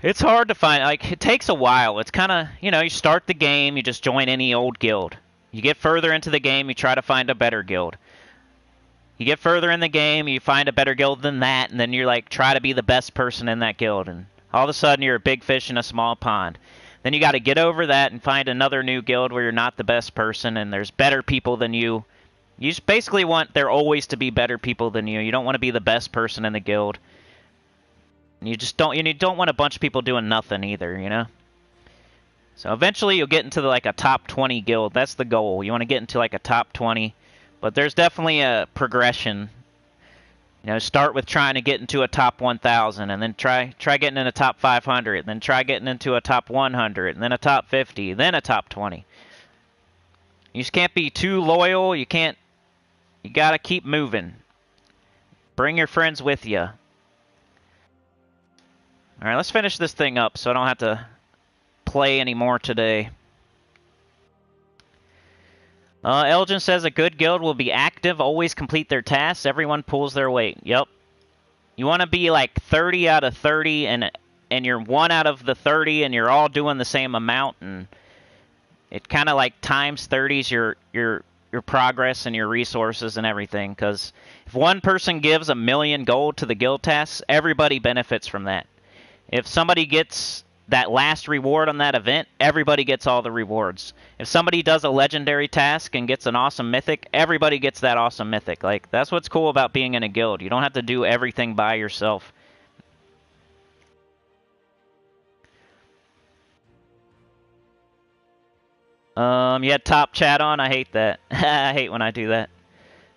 It's hard to find, like, it takes a while. It's kind of, you know, you start the game, you just join any old guild. You get further into the game, you try to find a better guild. You get further in the game, you find a better guild than that, and then you're like, try to be the best person in that guild. And all of a sudden, you're a big fish in a small pond. Then you got to get over that and find another new guild where you're not the best person, and there's better people than you. You just basically want there always to be better people than you. You don't want to be the best person in the guild. You just don't. You don't want a bunch of people doing nothing either, you know. So eventually, you'll get into like a top 20 guild. That's the goal. You want to get into like a top 20. But there's definitely a progression. You know, start with trying to get into a top 1,000, and then try getting in a top 500, and then try getting into a top 100, and then a top 50, then a top 20. You just can't be too loyal. You can't. You gotta keep moving. Bring your friends with you. All right, let's finish this thing up so I don't have to play anymore today. Elgin says a good guild will be active, always complete their tasks, everyone pulls their weight. Yep. You want to be like 30 out of 30, and you're 1 out of the 30, and you're all doing the same amount, and it kind of like times 30s your progress and your resources and everything. Because if one person gives 1,000,000 gold to the guild tasks, everybody benefits from that. If somebody gets that last reward on that event, everybody gets all the rewards. If somebody does a legendary task and gets an awesome mythic, everybody gets that awesome mythic. Like, that's what's cool about being in a guild. You don't have to do everything by yourself. You had top chat on? I hate that. I hate when I do that.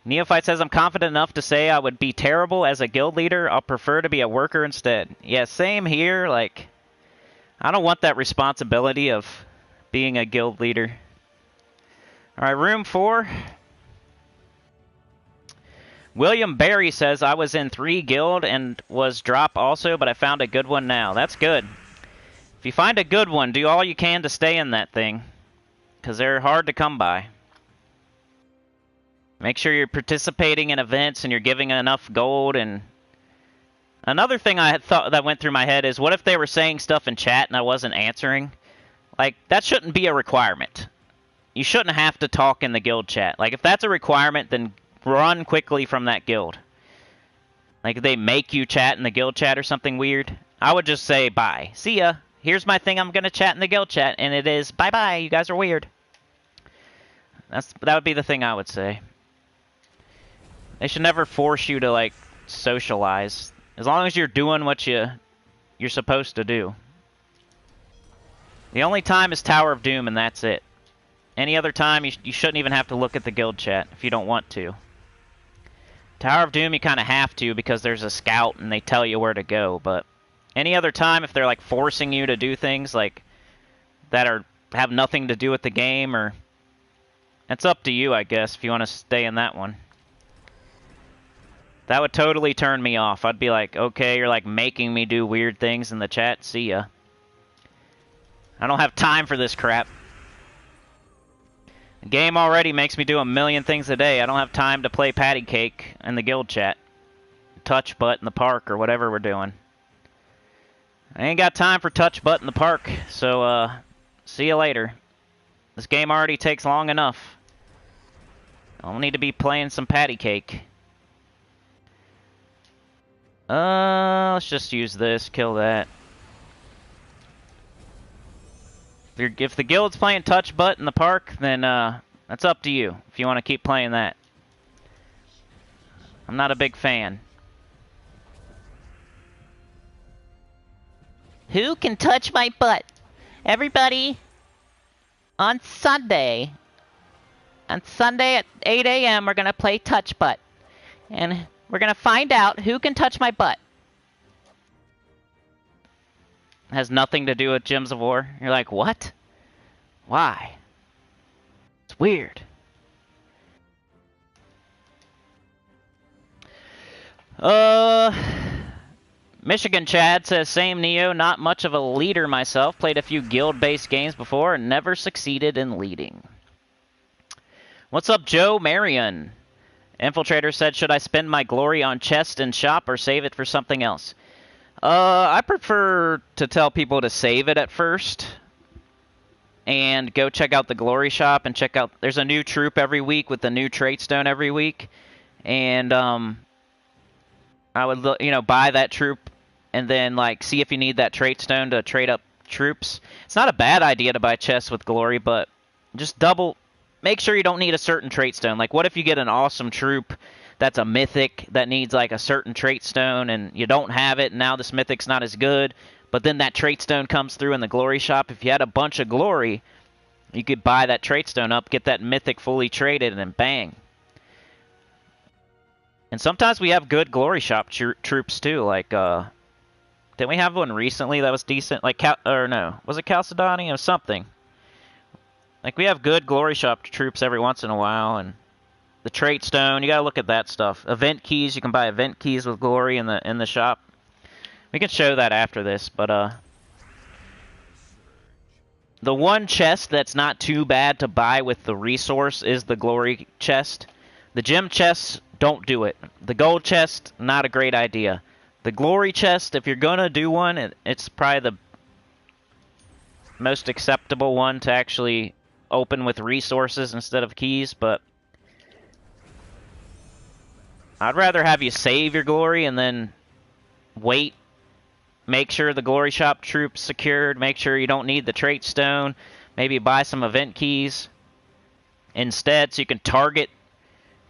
Neophyte says, I'm confident enough to say I would be terrible as a guild leader. I'll prefer to be a worker instead. Yeah, same here. Like, I don't want that responsibility of being a guild leader. All right, room 4. William Barry says, I was in 3 guild and was drop also, but I found a good one now. That's good. If you find a good one, do all you can to stay in that thing, because they're hard to come by. Make sure you're participating in events and you're giving enough gold. And another thing I had thought that went through my head is, what if they were saying stuff in chat and I wasn't answering? Like, that shouldn't be a requirement. You shouldn't have to talk in the guild chat. Like, if that's a requirement, then run quickly from that guild. Like, if they make you chat in the guild chat or something weird, I would just say, bye. See ya. Here's my thing I'm going to chat in the guild chat, and it is, bye-bye, you guys are weird. That would be the thing I would say. They should never force you to, like, socialize. As long as you're doing what you're supposed to do. The only time is Tower of Doom, and that's it. Any other time, you shouldn't even have to look at the guild chat if you don't want to. Tower of Doom, you kind of have to because there's a scout and they tell you where to go. But any other time, if they're like forcing you to do things like that have nothing to do with the game, or it's up to you, I guess, if you want to stay in that one. That would totally turn me off. I'd be like, okay, you're like making me do weird things in the chat. See ya. I don't have time for this crap. The game already makes me do a million things a day. I don't have time to play patty cake in the guild chat. Touch butt in the park or whatever we're doing. I ain't got time for touch butt in the park, so see you later. This game already takes long enough. I don't need to be playing some patty cake. Let's just use this, kill that. If the guild's playing touch butt in the park, then that's up to you if you want to keep playing that. I'm not a big fan. Who can touch my butt? Everybody, on Sunday at 8 a.m. we're going to play touch butt. And we're going to find out who can touch my butt. Has nothing to do with Gems of War. You're like, what? Why? It's weird. Michigan Chad says, same Neo, not much of a leader myself. Played a few guild-based games before and never succeeded in leading. What's up, Joe Marion? Infiltrator said, should I spend my glory on chest and shop or save it for something else? I prefer to tell people to save it at first and go check out the glory shop and check out, there's a new troop every week with a new trait stone every week, and I would, buy that troop and then like see if you need that trait stone to trade up troops. It's not a bad idea to buy chests with glory, but just make sure you don't need a certain trait stone. Like, what if you get an awesome troop that's a mythic that needs like a certain trait stone and you don't have it, and now this mythic's not as good, but then that trait stone comes through in the glory shop. If you had a bunch of glory, you could buy that trait stone up, get that mythic fully traded, and then bang. And sometimes we have good glory shop troops too. Like, didn't we have one recently that was decent? Like, was it Chalcedony or something? Like, we have good glory shop troops every once in a while, and the trait stone, you gotta look at that stuff. Event keys, you can buy event keys with glory in the shop. We can show that after this, but the one chest that's not too bad to buy with the resource is the glory chest. The gem chests, don't do it. The gold chest, not a great idea. The glory chest, if you're gonna do one, it's probably the most acceptable one to actually open with resources instead of keys, but I'd rather have you save your glory and then wait. Make sure the glory shop troop's secured. Make sure you don't need the trait stone. Maybe buy some event keys instead so you can target.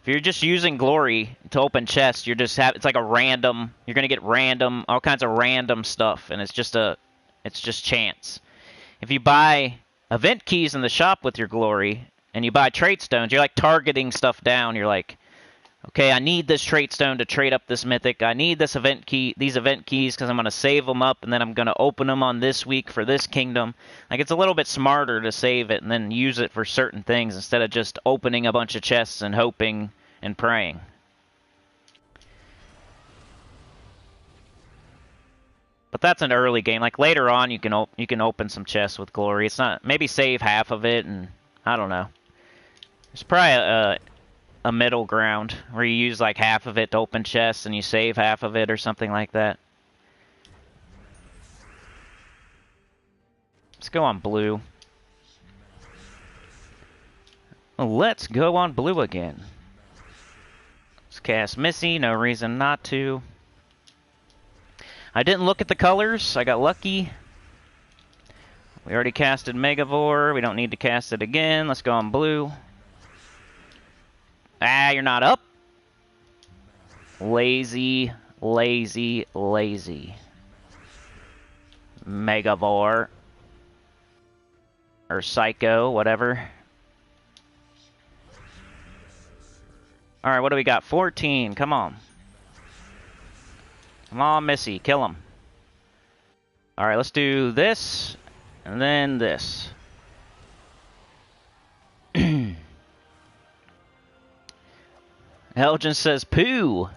If you're just using glory to open chests, it's like a random, you're going to get random, all kinds of random stuff, and it's just chance. If you buy event keys in the shop with your glory and you buy trait stones, you're like targeting stuff down. You're like, okay, I need this trait stone to trade up this mythic. I need these event keys because I'm going to save them up, and then I'm going to open them on this week for this kingdom. Like, it's a little bit smarter to save it and then use it for certain things instead of just opening a bunch of chests and hoping and praying. But that's an early game. Like, later on, you can open some chests with glory. It's not, maybe save half of it, and I don't know. There's probably a middle ground where you use like half of it to open chests and you save half of it or something like that. Let's go on blue. Let's go on blue again. Let's cast Missy, no reason not to. I didn't look at the colors, I got lucky. We already casted Megavore, we don't need to cast it again. Let's go on blue. Ah, you're not up. Lazy, lazy, lazy. Megavore. Or Psycho, whatever. Alright, what do we got? 14, come on. Come on, Missy, kill him. Alright, let's do this, and then this. Elgin says, poo.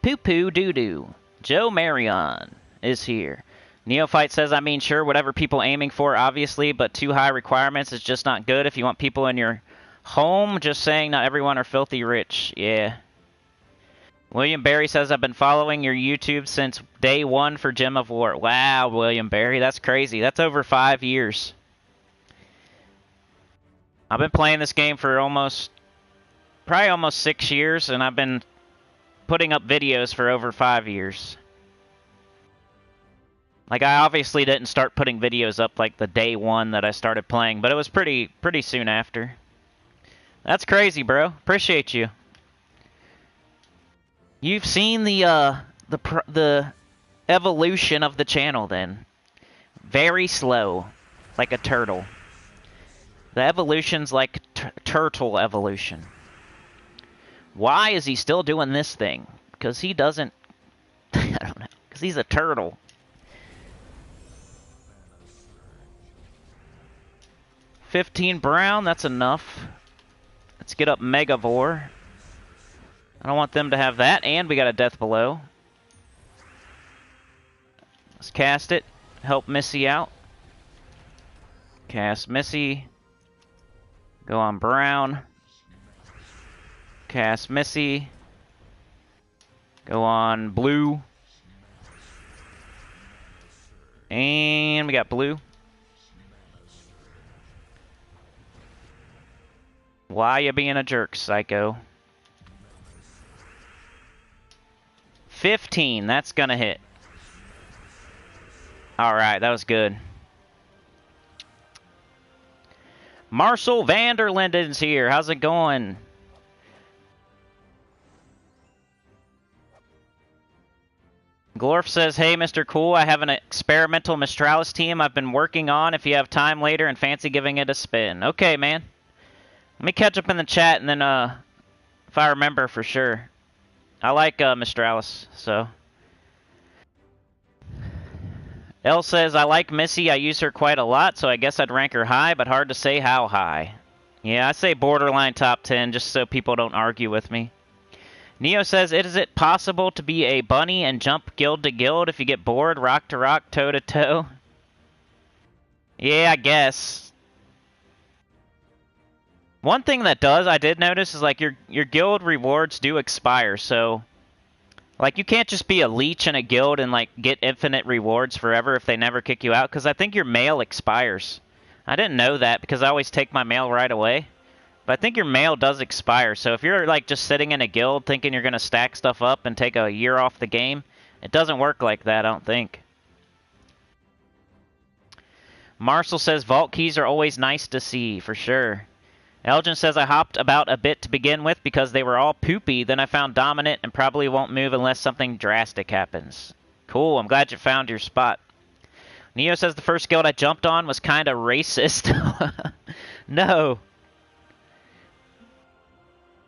Poo-poo doo-doo. Joe Marion is here. Neophyte says, I mean, sure, whatever people aiming for, obviously, but too high requirements is just not good if you want people in your home. Just saying, not everyone are filthy rich. Yeah. William Barry says, I've been following your YouTube since day one for Gem of War. Wow, William Barry, that's crazy. That's over 5 years. I've been playing this game for probably almost 6 years, and I've been putting up videos for over 5 years. Like, I obviously didn't start putting videos up like the day one that I started playing, but it was pretty soon after. That's crazy, bro. Appreciate you. You've seen the evolution of the channel then. Very slow, like a turtle. The evolution's like turtle evolution. Why is he still doing this thing? Because he doesn't... I don't know. Because he's a turtle. $15 brown, that's enough. Let's get up Megavore. I don't want them to have that, and we got a Death Below. Let's cast it. Help Missy out. Cast Missy. Go on Brown. Cast Missy. Go on Blue. And we got Blue. Why you being a jerk, Psycho? 15, that's gonna hit. Alright, that was good. Marcel Vanderlinden's here. How's it going? Glorf says, hey, Mr. Cool, I have an experimental Mistralis team I've been working on if you have time later and fancy giving it a spin. Okay, man. Let me catch up in the chat and then, if I remember for sure. I like Mistralis, so. L says, I like Missy. I use her quite a lot, so I guess I'd rank her high, but hard to say how high. Yeah, I say borderline top 10, just so people don't argue with me. Neo says, is it possible to be a bunny and jump guild to guild if you get bored, rock to rock, toe to toe? Yeah, I guess. One thing that I did notice, is like your guild rewards do expire, so like you can't just be a leech in a guild and like get infinite rewards forever if they never kick you out, because I think your mail expires. I didn't know that because I always take my mail right away. But I think your mail does expire, so if you're like just sitting in a guild thinking you're going to stack stuff up and take a year off the game, it doesn't work like that, I don't think. Marcel says, vault keys are always nice to see, for sure. Elgin says, I hopped about a bit to begin with because they were all poopy, then I found dominant and probably won't move unless something drastic happens. Cool, I'm glad you found your spot. Neo says, the first guild I jumped on was kind of racist. No.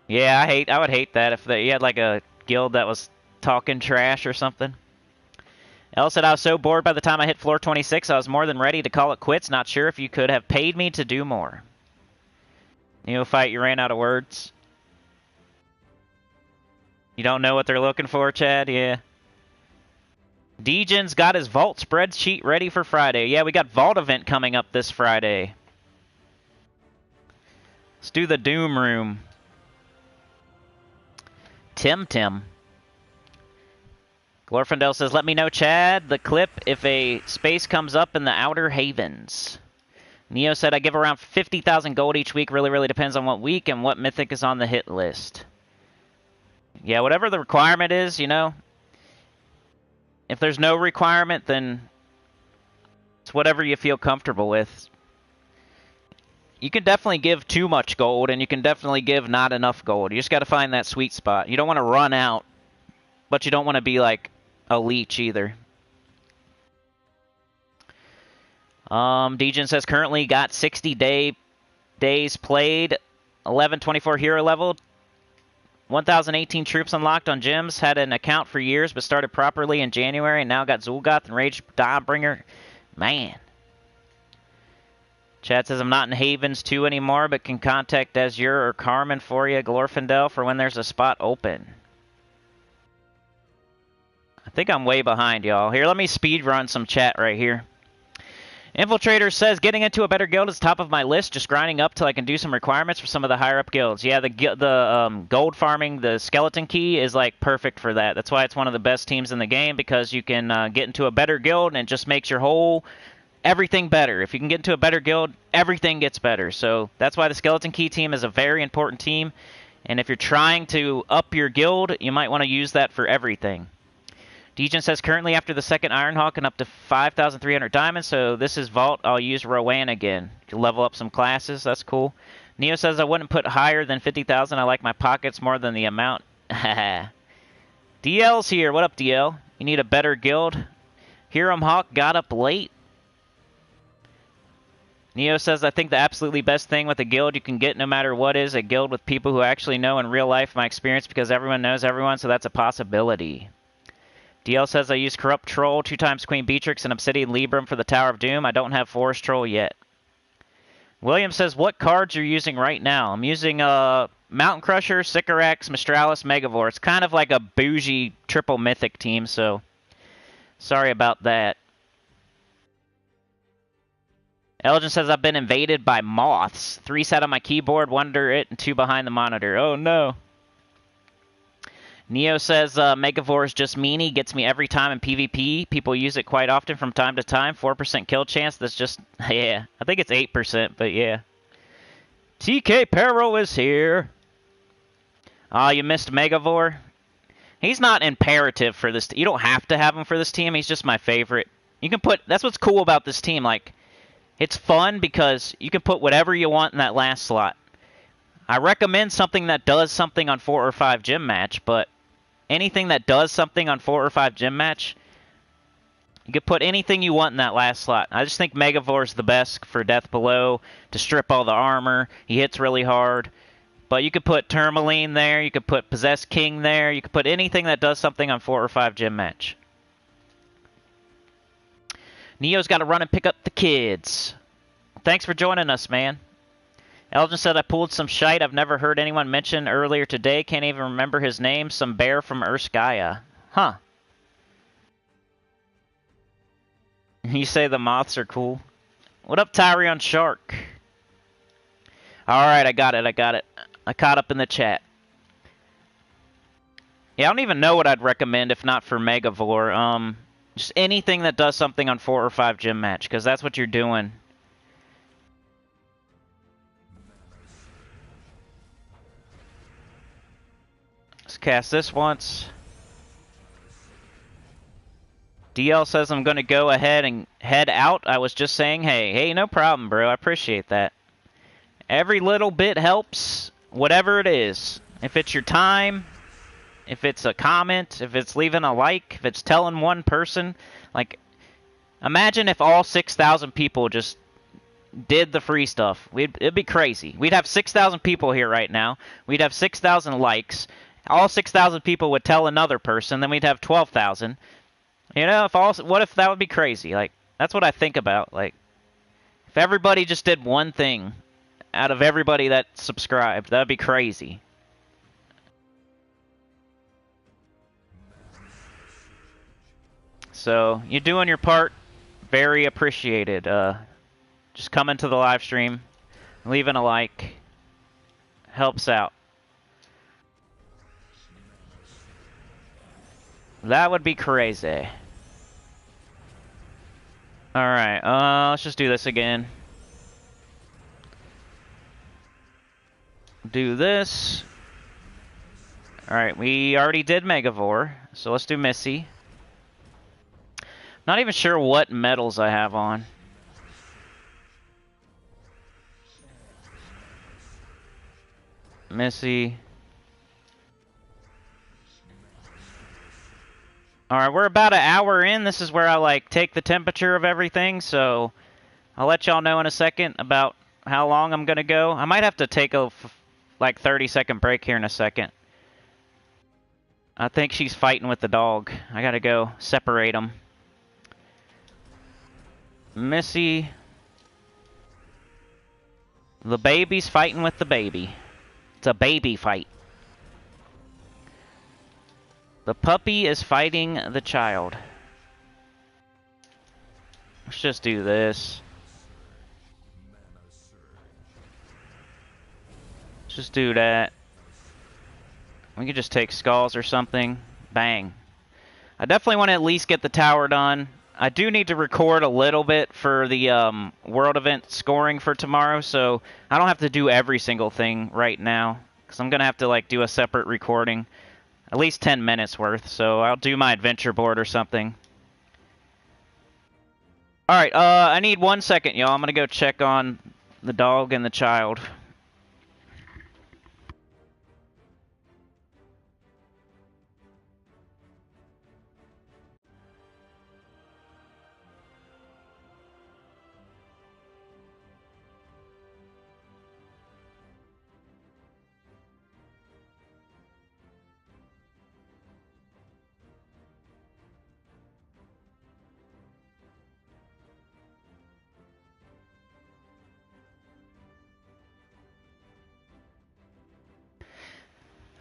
Yeah, I would hate that if you had like a guild that was talking trash or something. El said, I was so bored by the time I hit floor 26, I was more than ready to call it quits. Not sure if you could have paid me to do more. Neophyte, you ran out of words. You don't know what they're looking for, Chad? Yeah. Degen's got his vault spreadsheet ready for Friday. Yeah, we got vault event coming up this Friday. Let's do the Doom Room. Tim. Glorfindel says, let me know, Chad, the clip if a space comes up in the Outer Havens. Neo said, I give around 50,000 gold each week. Really depends on what week and what mythic is on the hit list. Yeah, whatever the requirement is, you know. If there's no requirement, then it's whatever you feel comfortable with. You can definitely give too much gold, and you can definitely give not enough gold. You just got to find that sweet spot. You don't want to run out, but you don't want to be like a leech either. Degen says currently got 60 days played, 1124 hero level, 1018 troops unlocked on gyms, had an account for years but started properly in January and now got Zul'Goth and Rage Dawnbringer. Man. Chad says I'm not in Havens 2 anymore but can contact Azure or Carmen for you, Glorfindel, for when there's a spot open. I think I'm way behind, y'all. Here, let me speed run some chat right here. Infiltrator says, getting into a better guild is top of my list, just grinding up till I can do some requirements for some of the higher up guilds. Yeah, the gold farming, the skeleton key is like perfect for that. That's why it's one of the best teams in the game, because you can get into a better guild and it just makes your whole everything better. If you can get into a better guild, everything gets better. So that's why the skeleton key team is a very important team. And if you're trying to up your guild, you might want to use that for everything. Degen says, currently after the second Ironhawk and up to 5,300 diamonds, so this is Vault. I'll use Rowan again to level up some classes. That's cool. Neo says, I wouldn't put higher than 50,000. I like my pockets more than the amount. DL's here. What up, DL? You need a better guild? Hiram Hawk got up late. Neo says, I think the absolutely best thing with a guild you can get no matter what is a guild with people who actually know in real life my experience, because everyone knows everyone, so that's a possibility. DL says, I use Corrupt Troll, 2 times Queen Beatrix, and Obsidian Libram for the Tower of Doom. I don't have Forest Troll yet. William says, what cards you're using right now? I'm using Mountain Crusher, Sycorax, Mistralis, Megavore. It's kind of like a bougie triple mythic team, so sorry about that. Elgin says, I've been invaded by moths. 3 sat on my keyboard, 1 under it, and 2 behind the monitor. Oh, no. Neo says, Megavore is just meanie, gets me every time in PvP. People use it quite often from time to time. 4% kill chance, that's just, yeah. I think it's 8%, but yeah. TK Perro is here. Oh, you missed Megavore? He's not imperative for this. You don't have to have him for this team. He's just my favorite. You can put, that's what's cool about this team. Like, it's fun because you can put whatever you want in that last slot. I recommend something that does something on 4 or 5 gym match, but anything that does something on 4 or 5 gym match, you could put anything you want in that last slot. I just think Megavore's the best for Death Below, to strip all the armor. He hits really hard. But you could put Tourmaline there, you could put Possessed King there, you could put anything that does something on 4 or 5 gym match. Neo's got to run and pick up the kids. Thanks for joining us, man. Elgin said, I pulled some shite I've never heard anyone mention earlier today. Can't even remember his name. Some bear from Urskaya. Huh. You say the moths are cool. What up, Tyrion Shark? Alright, I got it. I caught up in the chat. Yeah, I don't even know what I'd recommend if not for Megavore. Just anything that does something on 4 or 5 gym match, because that's what you're doing. Let's cast this once. DL says I'm going to go ahead and head out. I was just saying, hey, no problem, bro. I appreciate that. Every little bit helps, whatever it is. If it's your time, if it's a comment, if it's leaving a like, if it's telling one person. Like, imagine if all 6,000 people just did the free stuff. It'd be crazy. We'd have 6,000 people here right now. We'd have 6,000 likes. All 6,000 people would tell another person, then we'd have 12,000. You know, what if that would be crazy? Like, that's what I think about. Like, if everybody just did one thing out of everybody that subscribed, that'd be crazy. So, you're doing your part. Very appreciated. Just coming to the live stream, leaving a like, helps out. That would be crazy. Alright, let's just do this again. Do this. Alright, we already did Megavore, so let's do Missy. Not even sure what medals I have on. Missy. Alright, we're about an hour in. This is where I, like, take the temperature of everything, so I'll let y'all know in a second about how long I'm going to go. I might have to take a like 30-second break here in a second. I think she's fighting with the dog. I got to go separate them. Missy. The baby's fighting with the baby. It's a baby fight. The puppy is fighting the child. Let's just do this. Let's just do that. We could just take skulls or something. Bang. I definitely want to at least get the tower done. I do need to record a little bit for the world event scoring for tomorrow, so I don't have to do every single thing right now, because I'm going to have to like do a separate recording. At least 10 minutes worth, so I'll do my adventure board or something. Alright, I need 1 second, y'all. I'm going to go check on the dog and the child.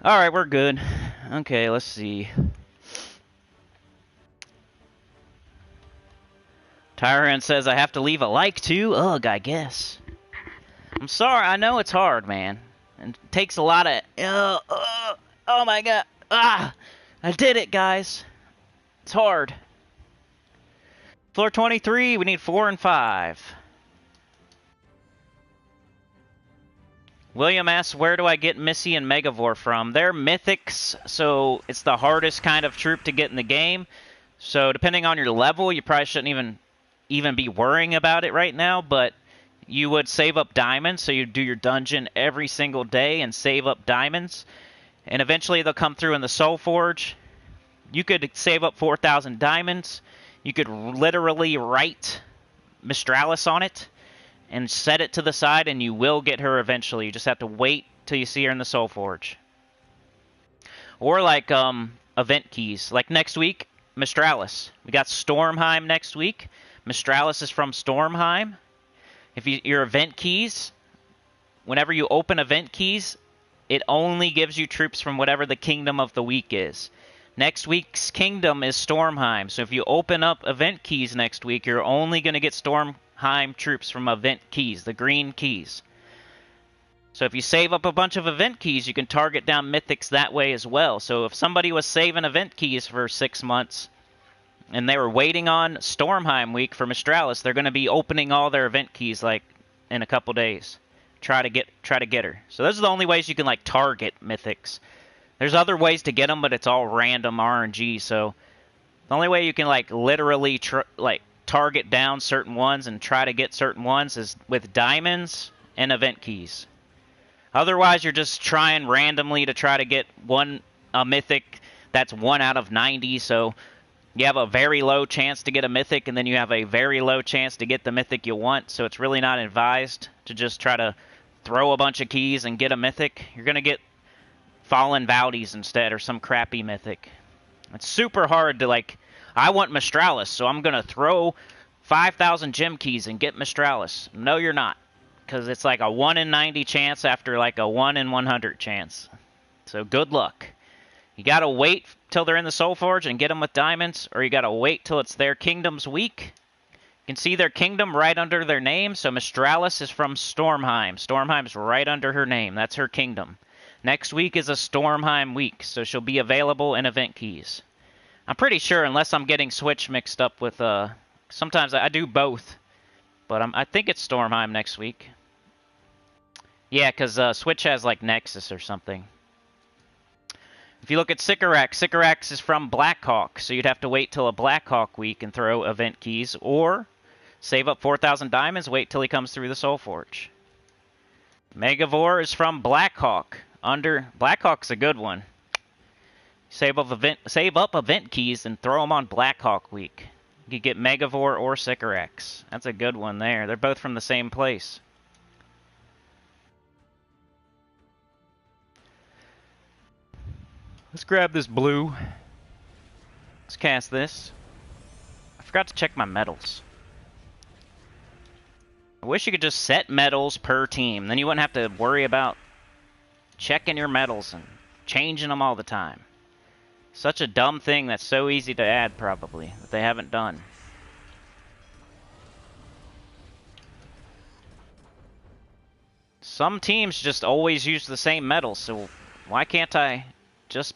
Alright, we're good. Okay, let's see. Tyrant says I have to leave a like too? Ugh, I guess. I'm sorry, I know it's hard, man. It takes a lot of... oh my god. Ah! I did it, guys. It's hard. Floor 23, we need 4 and 5. William asks, where do I get Missy and Megavore from? They're mythics, so it's the hardest kind of troop to get in the game. So depending on your level, you probably shouldn't even be worrying about it right now, but you would save up diamonds, so you do your dungeon every single day and save up diamonds. And eventually they'll come through in the Soul Forge. You could save up 4,000 diamonds. You could literally write Mistralis on it and set it to the side, and you will get her eventually. You just have to wait till you see her in the Soul Forge. Or like event keys. Like next week, Mistralis. We got Stormheim next week. Mistralis is from Stormheim. If your event keys, whenever you open event keys, it only gives you troops from whatever the kingdom of the week is. Next week's kingdom is Stormheim. So if you open up event keys next week, you're only going to get Stormheim troops from event keys, the green keys. So if you save up a bunch of event keys, you can target down mythics that way as well. So if somebody was saving event keys for 6 months and they were waiting on Stormheim week for Mistralis, they're going to be opening all their event keys like in a couple days. Try to get her. So those are the only ways you can like target mythics. There's other ways to get them, but it's all random RNG. So the only way you can like literally target down certain ones and try to get certain ones is with diamonds and event keys. Otherwise, you're just trying randomly to try to get a mythic that's 1 out of 90. So you have a very low chance to get a mythic, and then you have a very low chance to get the mythic you want. So it's really not advised to just try to throw a bunch of keys and get a mythic. You're going to get Fallen Valdies instead, or some crappy mythic. It's super hard to like... I want Mistralis, so I'm going to throw 5,000 gem keys and get Mistralis. No, you're not. Because it's like a 1 in 90 chance after like a 1 in 100 chance. So good luck. You got to wait till they're in the Soul Forge and get them with diamonds, or you got to wait till it's their kingdom's week. You can see their kingdom right under their name. So Mistralis is from Stormheim. Stormheim's right under her name. That's her kingdom. Next week is a Stormheim week, so she'll be available in event keys. I'm pretty sure, unless I'm getting Switch mixed up with... sometimes I do both, but I think it's Stormheim next week. Yeah, because Switch has like Nexus or something. If you look at Sycorax, Sycorax is from Blackhawk, so you'd have to wait till a Blackhawk week and throw event keys, or save up 4,000 diamonds, wait till he comes through the Soul Forge. Megavore is from Blackhawk. Blackhawk's a good one. Save up event keys and throw them on Blackhawk week. You could get Megavore or Sycorax. That's a good one there. They're both from the same place. Let's grab this blue. Let's cast this. I forgot to check my medals. I wish you could just set medals per team. Then you wouldn't have to worry about checking your medals and changing them all the time. Such a dumb thing that's so easy to add, probably, that they haven't done. Some teams just always use the same medals, so why can't I just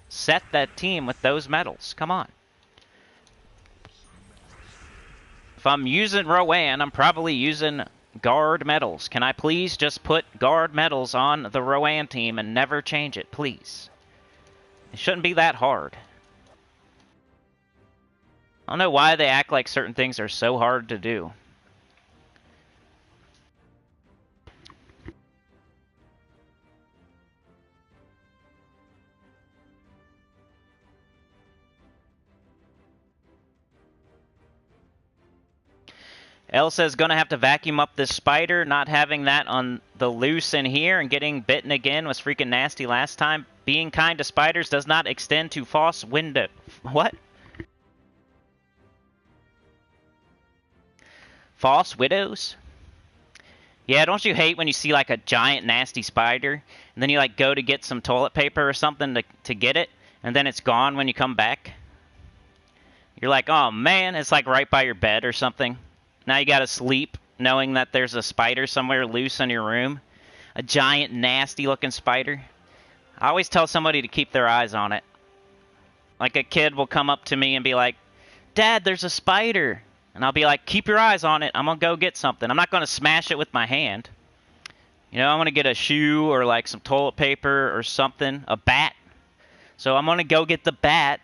set that team with those medals? Come on. If I'm using Rowan, I'm probably using guard medals. Can I please just put guard medals on the Rowan team and never change it, please? It shouldn't be that hard. I don't know why they act like certain things are so hard to do. L says, gonna have to vacuum up this spider. Not having that on the loose in here and getting bitten again was freaking nasty last time. Being kind to spiders does not extend to false window. What? False widows? Yeah, don't you hate when you see like a giant nasty spider and then you like go to get some toilet paper or something to get it and then it's gone when you come back? You're like, oh man, it's like right by your bed or something. Now you gotta sleep knowing that there's a spider somewhere loose in your room. A giant, nasty-looking spider. I always tell somebody to keep their eyes on it. Like a kid will come up to me and be like, Dad, there's a spider. And I'll be like, keep your eyes on it. I'm gonna go get something. I'm not gonna smash it with my hand. You know, I'm gonna get a shoe or like some toilet paper or something. A bat. So I'm gonna go get the bat.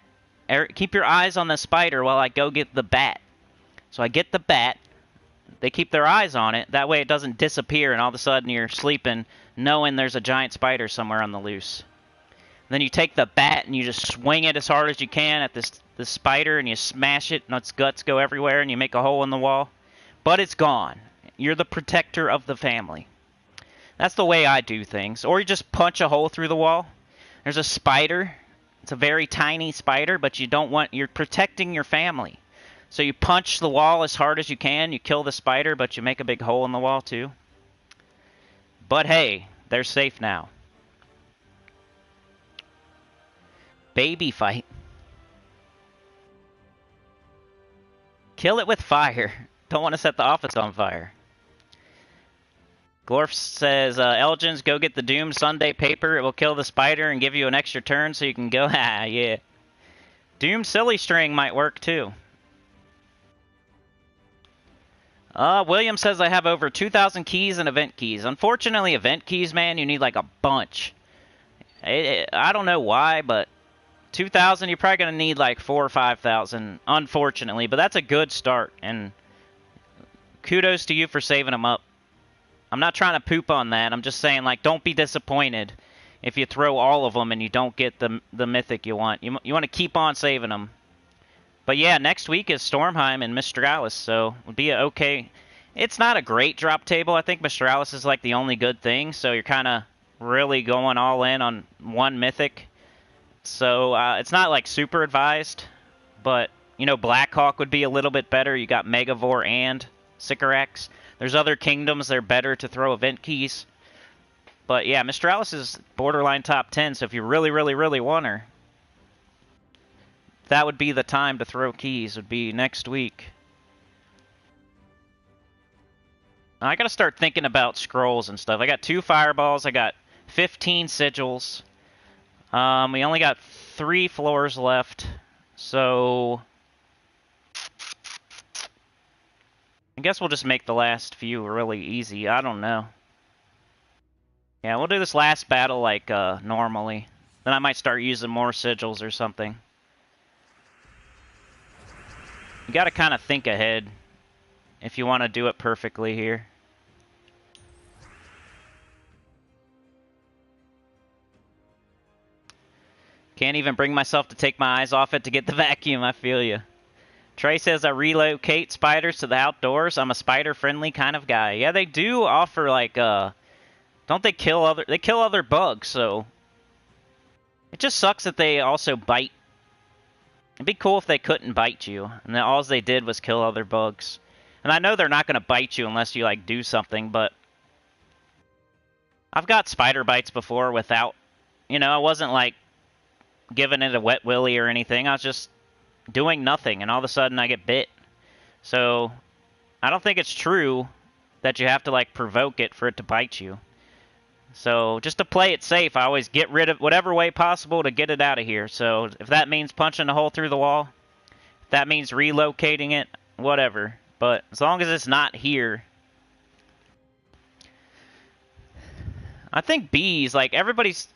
Keep your eyes on the spider while I go get the bat. So I get the bat. They keep their eyes on it. That way it doesn't disappear and all of a sudden you're sleeping knowing there's a giant spider somewhere on the loose. Then you take the bat and you just swing it as hard as you can at this spider and you smash it and its guts go everywhere and you make a hole in the wall. But it's gone. You're the protector of the family. That's the way I do things. Or you just punch a hole through the wall. There's a spider. It's a very tiny spider, but you're protecting your family. So you punch the wall as hard as you can, you kill the spider, but you make a big hole in the wall too. But hey, they're safe now. Baby fight. Kill it with fire. Don't want to set the office on fire. Glorf says, Elgins, go get the Doom Sunday paper. It will kill the spider and give you an extra turn so you can go. Ah, yeah. Doom Silly String might work too. William says I have over 2,000 keys and event keys. Unfortunately, event keys, man, you need like a bunch. I don't know why, but 2,000, you're probably going to need like 4,000 or 5,000, unfortunately. But that's a good start, and kudos to you for saving them up. I'm not trying to poop on that. I'm just saying, like, don't be disappointed if you throw all of them and you don't get the mythic you want. You want to keep on saving them. But yeah, next week is Stormheim and Mistralis, so it would be okay. It's not a great drop table. I think Mistralis is like the only good thing, so you're kind of really going all in on one mythic. So it's not like super advised, but you know, Blackhawk would be a little bit better. You got Megavore and Sycorax. There's other kingdoms that are better to throw event keys. But yeah, Mistralis is borderline top 10, so if you really, really, really want her, that would be the time to throw keys, would be next week. I gotta start thinking about scrolls and stuff. I got 2 fireballs, I got 15 sigils. We only got 3 floors left, so I guess we'll just make the last few really easy. I don't know. Yeah, we'll do this last battle like normally. Then I might start using more sigils or something. You gotta kind of think ahead if you want to do it perfectly here. Can't even bring myself to take my eyes off it to get the vacuum, I feel you. Trey says, I relocate spiders to the outdoors. I'm a spider-friendly kind of guy. Yeah, they do offer, like, don't they kill other bugs, so it just sucks that they also bite. It'd be cool if they couldn't bite you, and then all they did was kill other bugs. And I know they're not going to bite you unless you, like, do something, but I've got spider bites before without, you know, I wasn't, like, giving it a wet willy or anything. I was just doing nothing, and all of a sudden I get bit. So I don't think it's true that you have to, like, provoke it for it to bite you. So just to play it safe, I always get rid of whatever way possible to get it out of here. So if that means punching a hole through the wall, if that means relocating it, whatever. But as long as it's not here. I think bees, like, everybody's,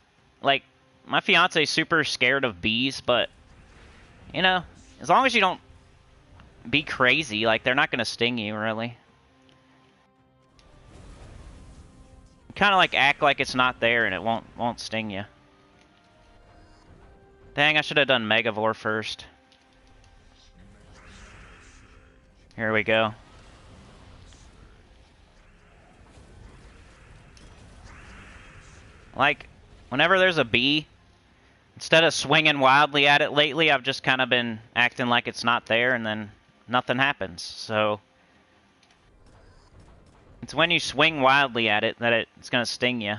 like, my fiance's super scared of bees, but, you know, as long as you don't be crazy, like, they're not going to sting you, really. Kind of, like, act like it's not there and it won't sting you. Dang, I should have done Megavore first. Here we go. Like, whenever there's a bee, instead of swinging wildly at it lately, I've just kind of been acting like it's not there, and then nothing happens. So it's when you swing wildly at it that it's going to sting you.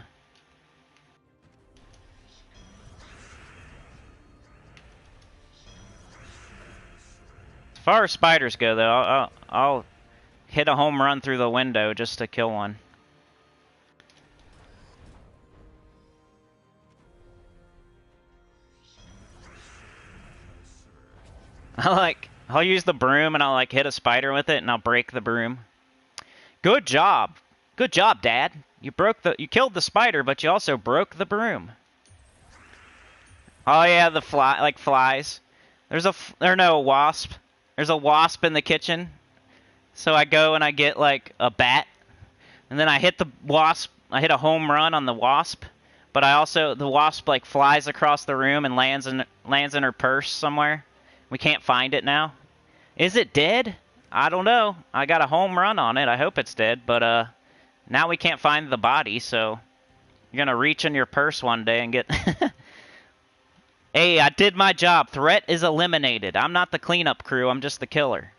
As far as spiders go, though, I'll hit a home run through the window just to kill one. I'll use the broom and I'll, like, hit a spider with it and I'll break the broom. Good job. Good job, Dad. You killed the spider, but you also broke the broom. Oh yeah, the flies. A wasp. There's a wasp in the kitchen. So I go and I get, like, a bat, and then I hit the wasp. I hit a home run on the wasp, but the wasp, like, flies across the room and lands in her purse somewhere. We can't find it now. Is it dead? I don't know. I got a home run on it. I hope it's dead, but now we can't find the body, so you're gonna reach in your purse one day and get... Hey, I did my job. Threat is eliminated. I'm not the cleanup crew. I'm just the killer.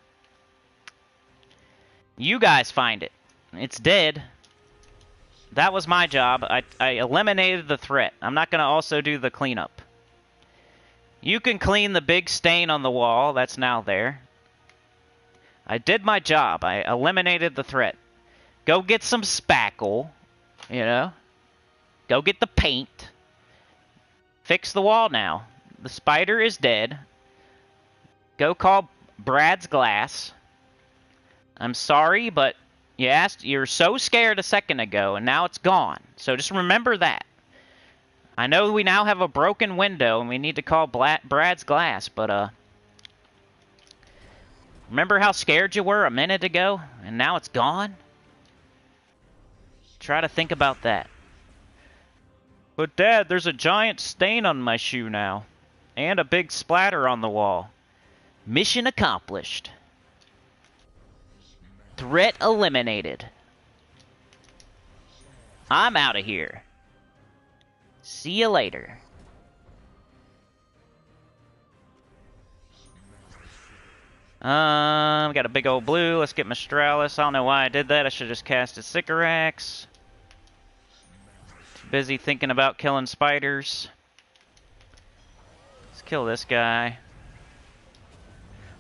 You guys find it. It's dead. That was my job. I eliminated the threat. I'm not gonna also do the cleanup. You can clean the big stain on the wall that's now there. I did my job. I eliminated the threat. Go get some spackle, you know. Go get the paint. Fix the wall now. The spider is dead. Go call Brad's glass. I'm sorry, but you're so scared a second ago, and now it's gone. So just remember that. I know we now have a broken window, and we need to call Brad's glass, but, remember how scared you were a minute ago, and now it's gone? Try to think about that. But, Dad, there's a giant stain on my shoe now, and a big splatter on the wall. Mission accomplished. Threat eliminated. I'm out of here. See you later. We got a big old blue. Let's get Mistralis. I don't know why I did that. I should have just casted Sycorax. Too busy thinking about killing spiders. Let's kill this guy.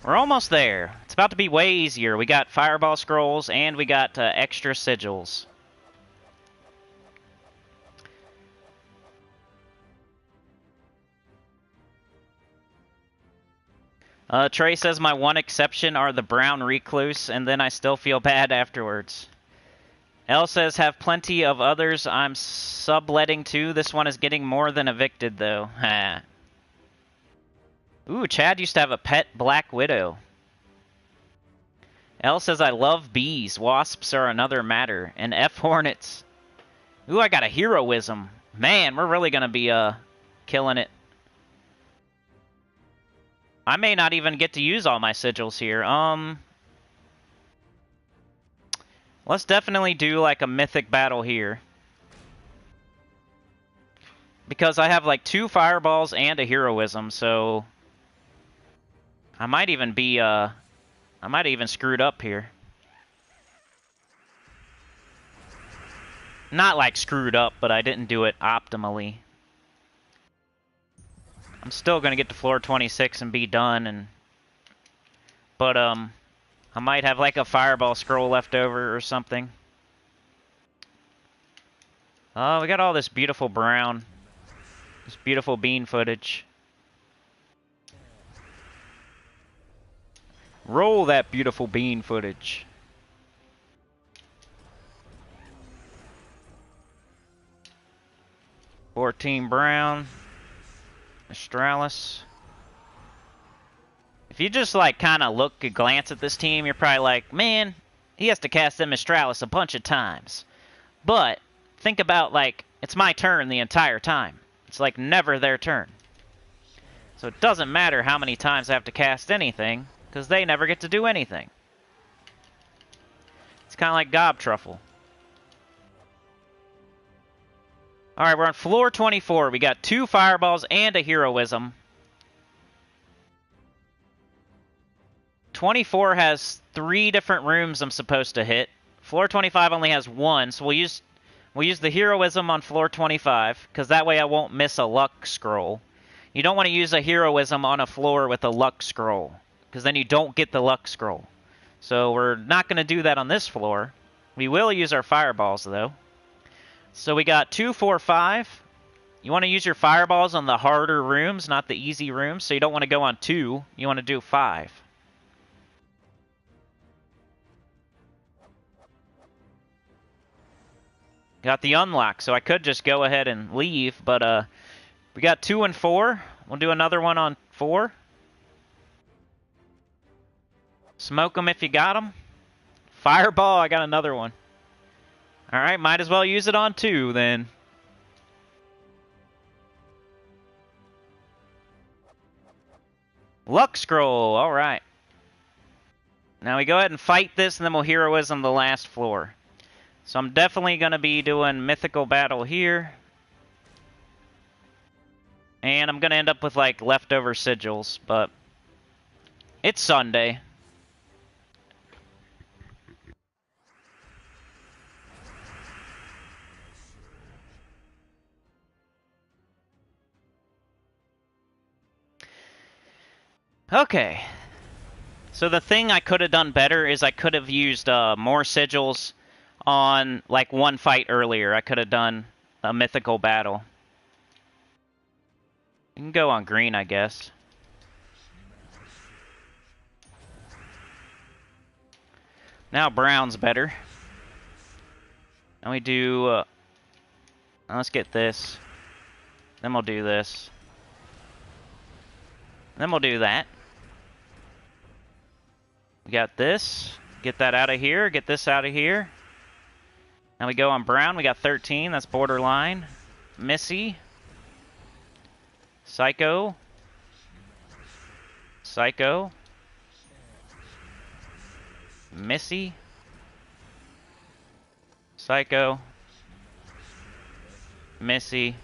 We're almost there. It's about to be way easier. We got Fireball Scrolls and we got extra sigils. Trey says my one exception are the brown recluse, and then I still feel bad afterwards. L says have plenty of others I'm subletting to. This one is getting more than evicted, though. Ooh, Chad used to have a pet Black Widow. L says I love bees. Wasps are another matter. And F Hornets. Ooh, I got a heroism. Man, we're really going to be killing it. I may not even get to use all my sigils here. Let's definitely do like a mythic battle here. Because I have like 2 fireballs and a heroism, so I might even be I might have even screwed up here. Not like screwed up, but I didn't do it optimally. I'm still gonna get to floor 26 and be done, but I might have like a fireball scroll left over or something. Oh, we got all this beautiful brown. This beautiful bean footage. Roll that beautiful bean footage. $14 brown. Astralis. If you just like kind of glance at this team, you're probably like, man, he has to cast them Astralis a bunch of times. But think about like, it's my turn the entire time. It's like never their turn. So it doesn't matter how many times I have to cast anything, because they never get to do anything. It's kind of like Gob Truffle. Alright, we're on floor 24. We got 2 fireballs and a heroism. 24 has 3 different rooms I'm supposed to hit. Floor 25 only has 1, so we'll use the heroism on floor 25, because that way I won't miss a luck scroll. You don't want to use a heroism on a floor with a luck scroll, because then you don't get the luck scroll. So we're not going to do that on this floor. We will use our fireballs, though. So we got 2, 4, 5. You want to use your fireballs on the harder rooms, not the easy rooms. So you don't want to go on 2. You want to do 5. Got the unlock, so I could just go ahead and leave, but we got 2 and 4. We'll do another one on 4. Smoke them if you got them. Fireball, I got another one. Alright, might as well use it on 2 then. Luck scroll, alright. Now we go ahead and fight this, and then we'll heroism the last floor. So I'm definitely going to be doing mythical battle here. And I'm going to end up with like leftover sigils, but it's Sunday. Okay. So the thing I could have done better is I could have used more sigils on like one fight earlier. I could have done a mythical battle. You can go on green, I guess. Now brown's better. And we do... let's get this. Then we'll do this. Then we'll do that. We got this. Get that out of here. Get this out of here. Now we go on brown. We got 13. That's borderline. Missy. Psycho. Psycho. Missy. Psycho. Missy.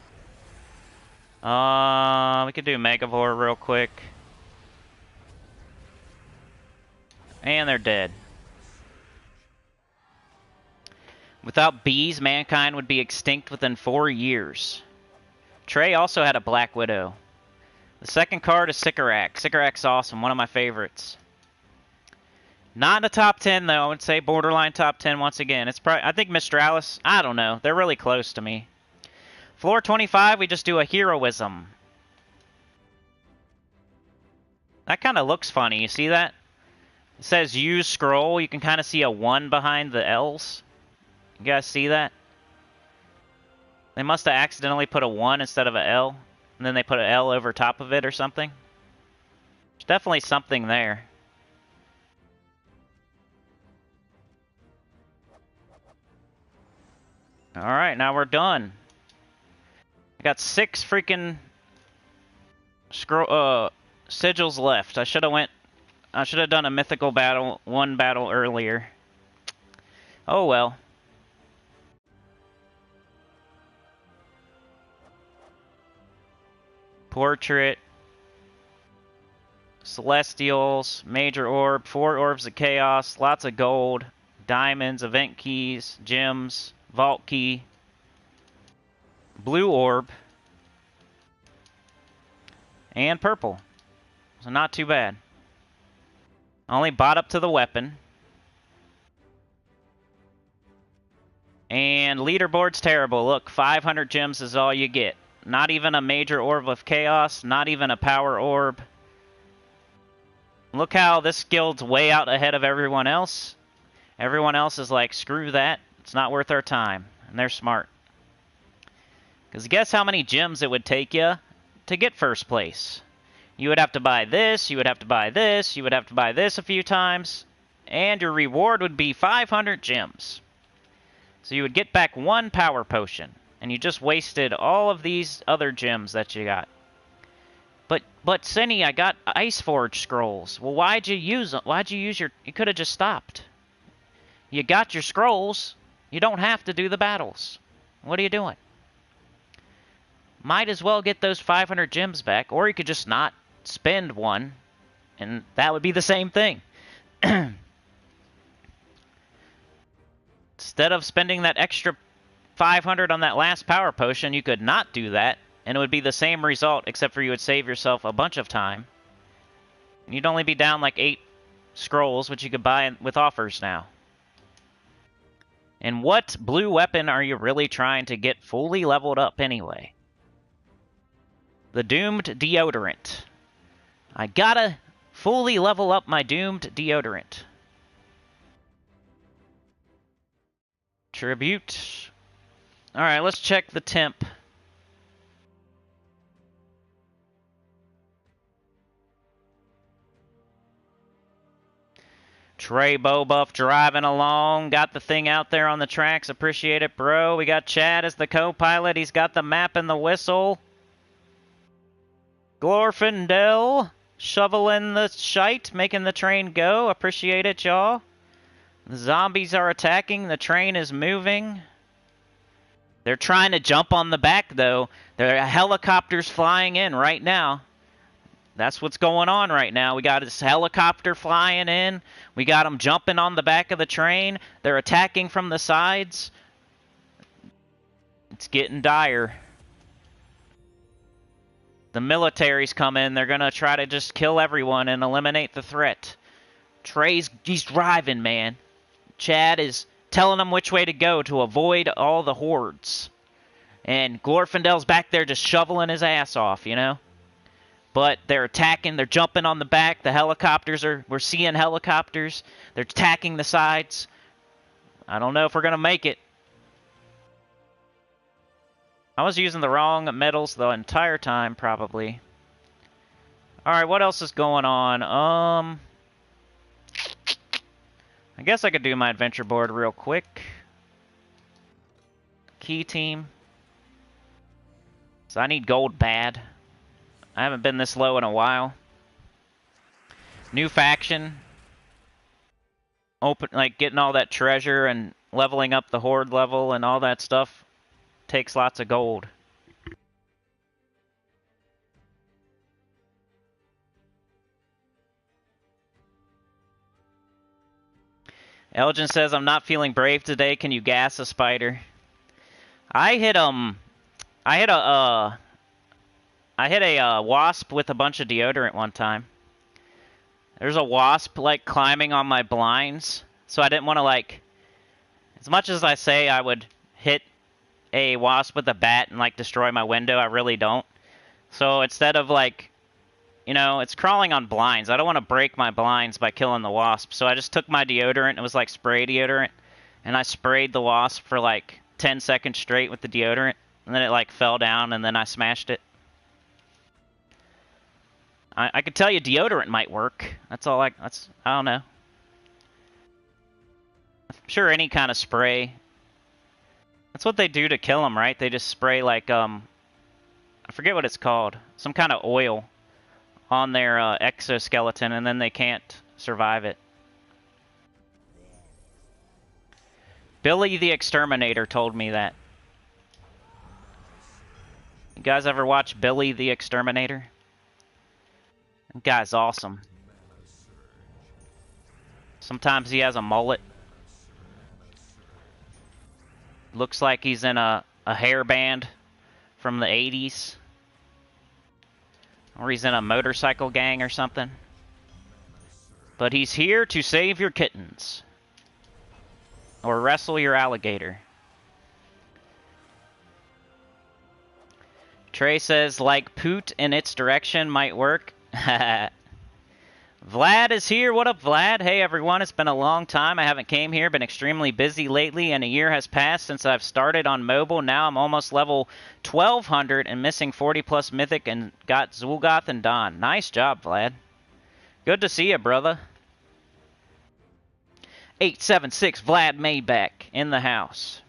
We could do Megavore real quick. And they're dead. Without bees, mankind would be extinct within 4 years. Trey also had a Black Widow. The second card is Sycorax. Sycorax is awesome, one of my favorites. Not in the top 10, though. I would say borderline top 10 once again. It's probably, I think Mistralis, I don't know. They're really close to me. Floor 25, we just do a heroism. That kind of looks funny. You see that? It says use scroll. You can kind of see a 1 behind the L's. You guys see that? They must have accidentally put a 1 instead of a L. And then they put an L over top of it or something. There's definitely something there. Alright, now we're done. I got 6 freaking sigils left. I should have done a mythical battle, one battle earlier. Oh well. Portrait. Celestials, Major Orb, 4 Orbs of Chaos, lots of gold, diamonds, event keys, gems, vault key, blue orb, and purple. So not too bad. Only bought up to the weapon. And leaderboard's terrible. Look, 500 gems is all you get. Not even a Major Orb of Chaos, not even a Power Orb. Look how this guild's way out ahead of everyone else. Everyone else is like, screw that. It's not worth our time. And they're smart. Because guess how many gems it would take you to get first place? You would have to buy this, you would have to buy this, you would have to buy this a few times. And your reward would be 500 gems. So you would get back 1 power potion. And you just wasted all of these other gems that you got. But Sinny, I got Ice Forge scrolls. Well, why'd you use them? Why'd you use your... You could have just stopped. You got your scrolls. You don't have to do the battles. What are you doing? Might as well get those 500 gems back, or you could just not spend one, and that would be the same thing. Instead of spending that extra 500 on that last power potion, you could not do that, and it would be the same result, except for you would save yourself a bunch of time. You'd only be down like 8 scrolls, which you could buy with offers now. And what blue weapon are you really trying to get fully leveled up anyway? The Doomed Deodorant. I gotta fully level up my Doomed Deodorant. Tribute. Alright, let's check the temp. Trey Bobuff driving along. Got the thing out there on the tracks. Appreciate it, bro. We got Chad as the co-pilot. He's got the map and the whistle. Glorfindel shoveling the shite, making the train go. Appreciate it, y'all. The zombies are attacking. The train is moving. They're trying to jump on the back, though. There are helicopters flying in right now. That's what's going on right now. We got this helicopter flying in. We got them jumping on the back of the train. They're attacking from the sides. It's getting dire. The military's come in. They're going to try to just kill everyone and eliminate the threat. He's driving, man. Chad is telling them which way to go to avoid all the hordes. And Glorfindel's back there just shoveling his ass off, you know? But they're attacking, they're jumping on the back, the helicopters we're seeing helicopters, they're attacking the sides. I don't know if we're going to make it. I was using the wrong metals the entire time, probably. Alright, what else is going on? I guess I could do my adventure board real quick. Key team. So I need gold bad. I haven't been this low in a while. New faction. Getting all that treasure and leveling up the horde level and all that stuff takes lots of gold. Elgin says, I'm not feeling brave today. Can you gas a spider? I hit a wasp with a bunch of deodorant one time. There's a wasp, climbing on my blinds. So I didn't want to, as much as I say I would hit a wasp with a bat and, destroy my window, I really don't. So instead of, it's crawling on blinds. I don't want to break my blinds by killing the wasp. So I just took my deodorant. It was, spray deodorant. And I sprayed the wasp for, 10 seconds straight with the deodorant. And then it, fell down, and then I smashed it. I could tell you deodorant might work. That's all I don't know. I'm sure any kind of spray. That's what they do to kill them, right? They just spray I forget what it's called. Some kind of oil on their exoskeleton, and then they can't survive it. Billy the Exterminator told me that. You guys ever watch Billy the Exterminator? That guy's awesome. Sometimes he has a mullet. Looks like he's in a hair band from the 80s. Or he's in a motorcycle gang or something. But he's here to save your kittens. Or wrestle your alligator. Trey says, like poot in its direction might work. Vlad is here. What up, Vlad? Hey, everyone. It's been a long time. I haven't came here. Been extremely busy lately, and a year has passed since I've started on mobile. Now I'm almost level 1200 and missing 40+ mythic and got Zul'Goth and Don. Nice job, Vlad. Good to see you, brother. 876 Vlad Mayback in the house.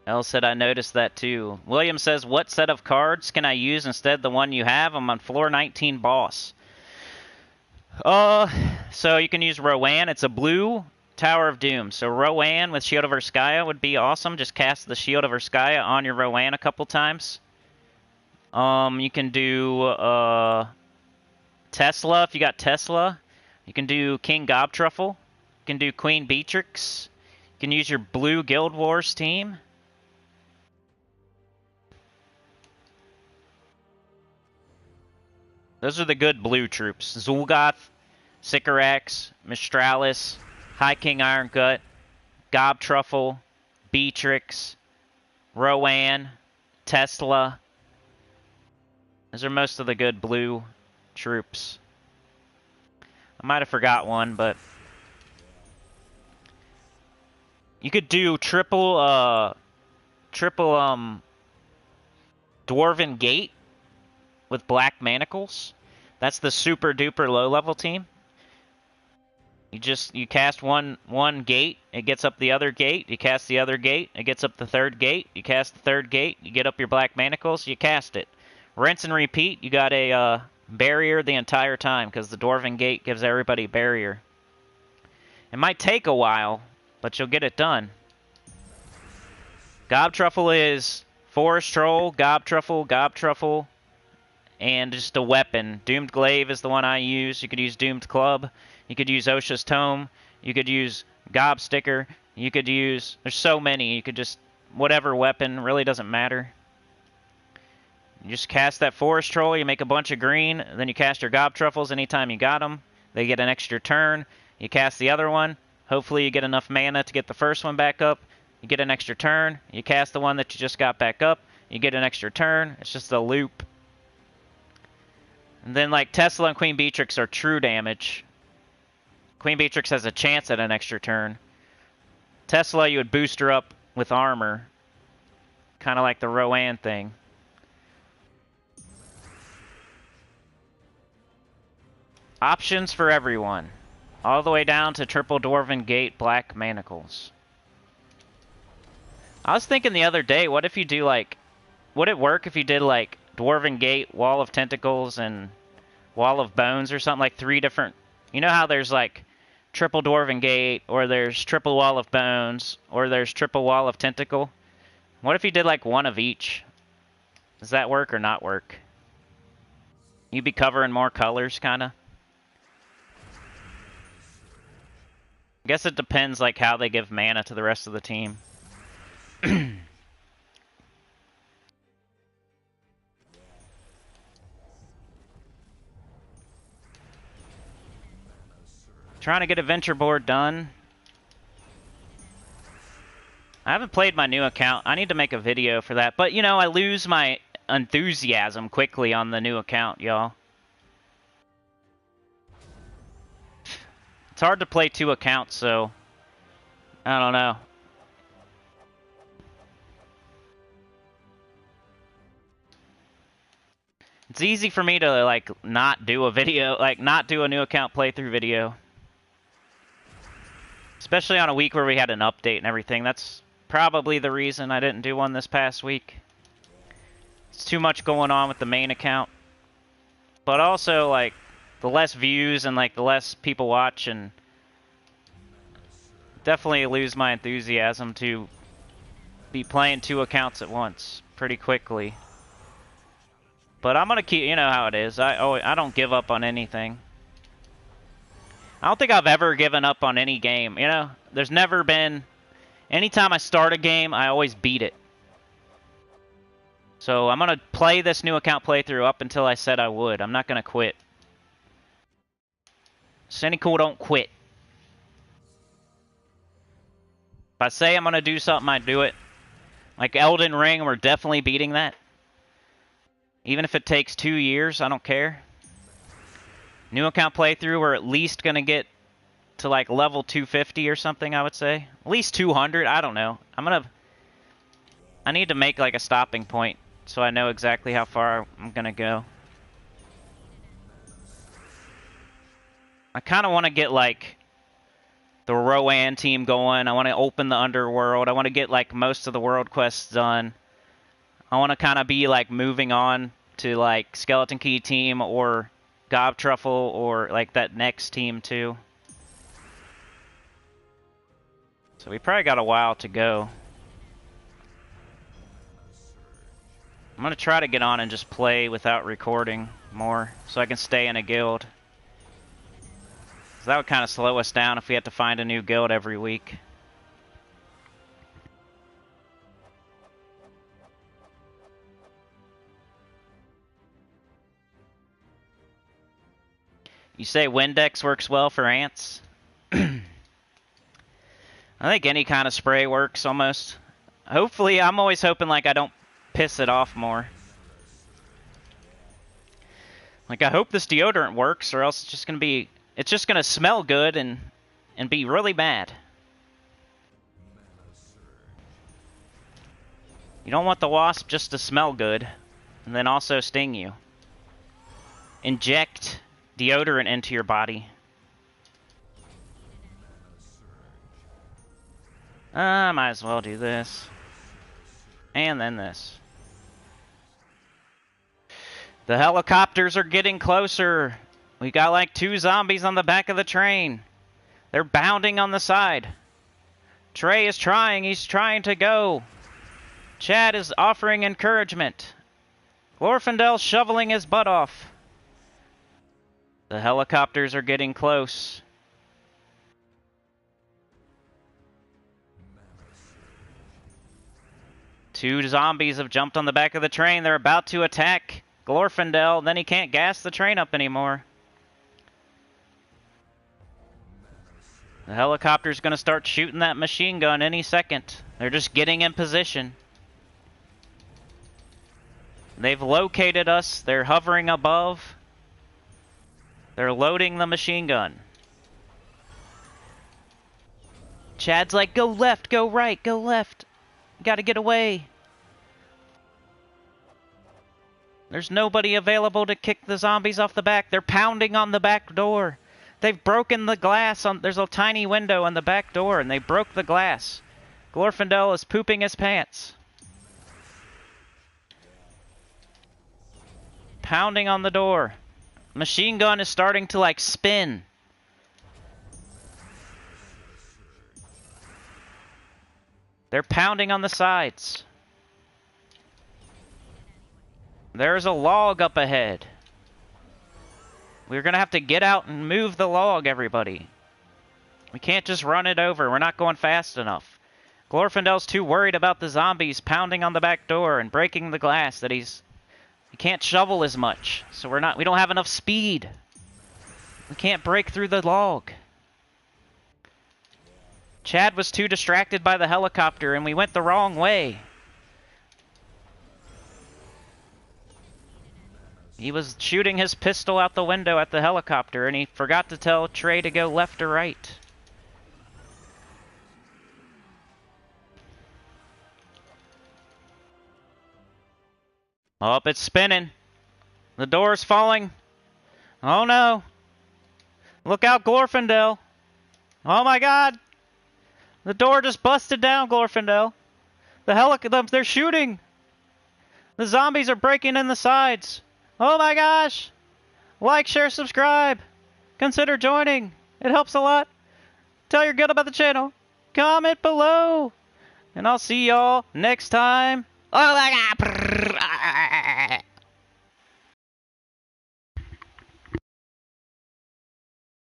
Elle said, I noticed that too. William says, what set of cards can I use instead of the one you have? I'm on floor 19 boss. So you can use Rowan. It's a blue Tower of Doom. So Rowan with Shield of Urskaya would be awesome. Just cast the Shield of Urskaya on your Rowan a couple times. You can do Tesla if you got Tesla. You can do King Gobtruffle. You can do Queen Beatrix. You can use your blue Guild Wars team. Those are the good blue troops. Zul'Goth, Sycorax, Mistralis, High King Irongut, Gobtruffle, Beatrix, Rowan, Tesla. Those are most of the good blue troops. I might have forgot one, but you could do triple Dwarven Gate with Black Manacles. That's the super duper low level team. You cast one gate, it gets up the other gate. You cast the other gate, it gets up the third gate. You cast the third gate, you get up your Black Manacles, you cast it. Rinse and repeat. You got a barrier the entire time because the Dwarven Gate gives everybody barrier. It might take a while, but you'll get it done. Gobtruffle is Forest Troll, Gobtruffle, and just a weapon. Doomed Glaive is the one I use. You could use Doomed Club. You could use Osha's Tome. You could use Gobsticker. You could use... There's so many. You could just... Whatever weapon. Really doesn't matter. You just cast that Forest Troll. You make a bunch of green. Then you cast your Gobtruffles anytime you got them. They get an extra turn. You cast the other one. Hopefully you get enough mana to get the first one back up. You get an extra turn. You cast the one that you just got back up. You get an extra turn. It's just a loop. And then like Tesla and Queen Beatrix are true damage. Queen Beatrix has a chance at an extra turn. Tesla, you would boost her up with armor. Kind of like the Rowan thing. Options for everyone. All the way down to triple Dwarven Gate Black Manacles. I was thinking the other day, what if you do like... Would it work if you did like Dwarven Gate, Wall of Tentacles, and Wall of Bones or something? Like 3 different... You know how there's like triple Dwarven Gate, or there's triple Wall of Bones, or there's triple Wall of Tentacle? What if you did like one of each? Does that work or not work? You'd be covering more colors, kind of. I guess it depends like how they give mana to the rest of the team. Trying to get Adventure Board done. I haven't played my new account. I need to make a video for that. But, you know, I lose my enthusiasm quickly on the new account, y'all. It's hard to play 2 accounts, so... I don't know. It's easy for me to, like, not do a video, like, not do a new account playthrough video. Especially on a week where we had an update and everything. That's probably the reason I didn't do one this past week. It's too much going on with the main account. But also, like, the less views and, like, the less people watch, and definitely lose my enthusiasm to be playing 2 accounts at once pretty quickly. But I'm gonna keep, you know how it is. I don't give up on anything. I don't think I've ever given up on any game, you know? There's never been... Anytime I start a game, I always beat it. So I'm gonna play this new account playthrough up until I said I would. I'm not gonna quit. Sinnycool don't quit. If I say I'm gonna do something, I do it. Like Elden Ring, we're definitely beating that. Even if it takes 2 years, I don't care. New account playthrough, we're at least gonna get to like level 250 or something, I would say. At least 200, I don't know. I need to make like a stopping point so I know exactly how far I'm gonna go. I kind of want to get like the Rowan team going. I want to open the underworld. I want to get like most of the world quests done. I want to kind of be like moving on to like Skeleton Key team or Gob Truffle or like that next team too. So we probably got a while to go. I'm going to try to get on and just play without recording more so I can stay in a guild. So that would kind of slow us down if we had to find a new guild every week. You say Windex works well for ants? I think any kind of spray works almost. Hopefully, I'm always hoping like I don't piss it off more. Like I hope this deodorant works, or else it's just gonna smell good and be really bad. You don't want the wasp just to smell good and then also sting you. Inject deodorant into your body. I might as well do this. And then this. The helicopters are getting closer. We got like 2 zombies on the back of the train. They're bounding on the side. Trey is trying. He's trying to go. Chad is offering encouragement. Glorfindel's shoveling his butt off. The helicopters are getting close. Two zombies have jumped on the back of the train. They're about to attack Glorfindel. Then he can't gas the train up anymore. The helicopter's going to start shooting that machine gun any second. They're just getting in position. They've located us. They're hovering above. They're loading the machine gun. Chad's like, go left, go right, go left. Gotta get away. There's nobody available to kick the zombies off the back. They're pounding on the back door. They've broken the glass. There's a tiny window on the back door, and they broke the glass. Glorfindel is pooping his pants. Pounding on the door. Machine gun is starting to, like, spin. They're pounding on the sides. There's a log up ahead. We're going to have to get out and move the log, everybody. We can't just run it over. We're not going fast enough. Glorfindel's too worried about the zombies pounding on the back door and breaking the glass that he can't shovel as much. So we don't have enough speed. We can't break through the log. Chad was too distracted by the helicopter and we went the wrong way. He was shooting his pistol out the window at the helicopter and he forgot to tell Trey to go left or right. Oh, it's spinning. The door's falling. Oh no. Look out, Glorfindel. Oh my god. The door just busted down, Glorfindel. They're shooting. The zombies are breaking in the sides. Oh my gosh. Like, share, subscribe. Consider joining. It helps a lot. Tell your good about the channel. Comment below. And I'll see y'all next time. Oh my god.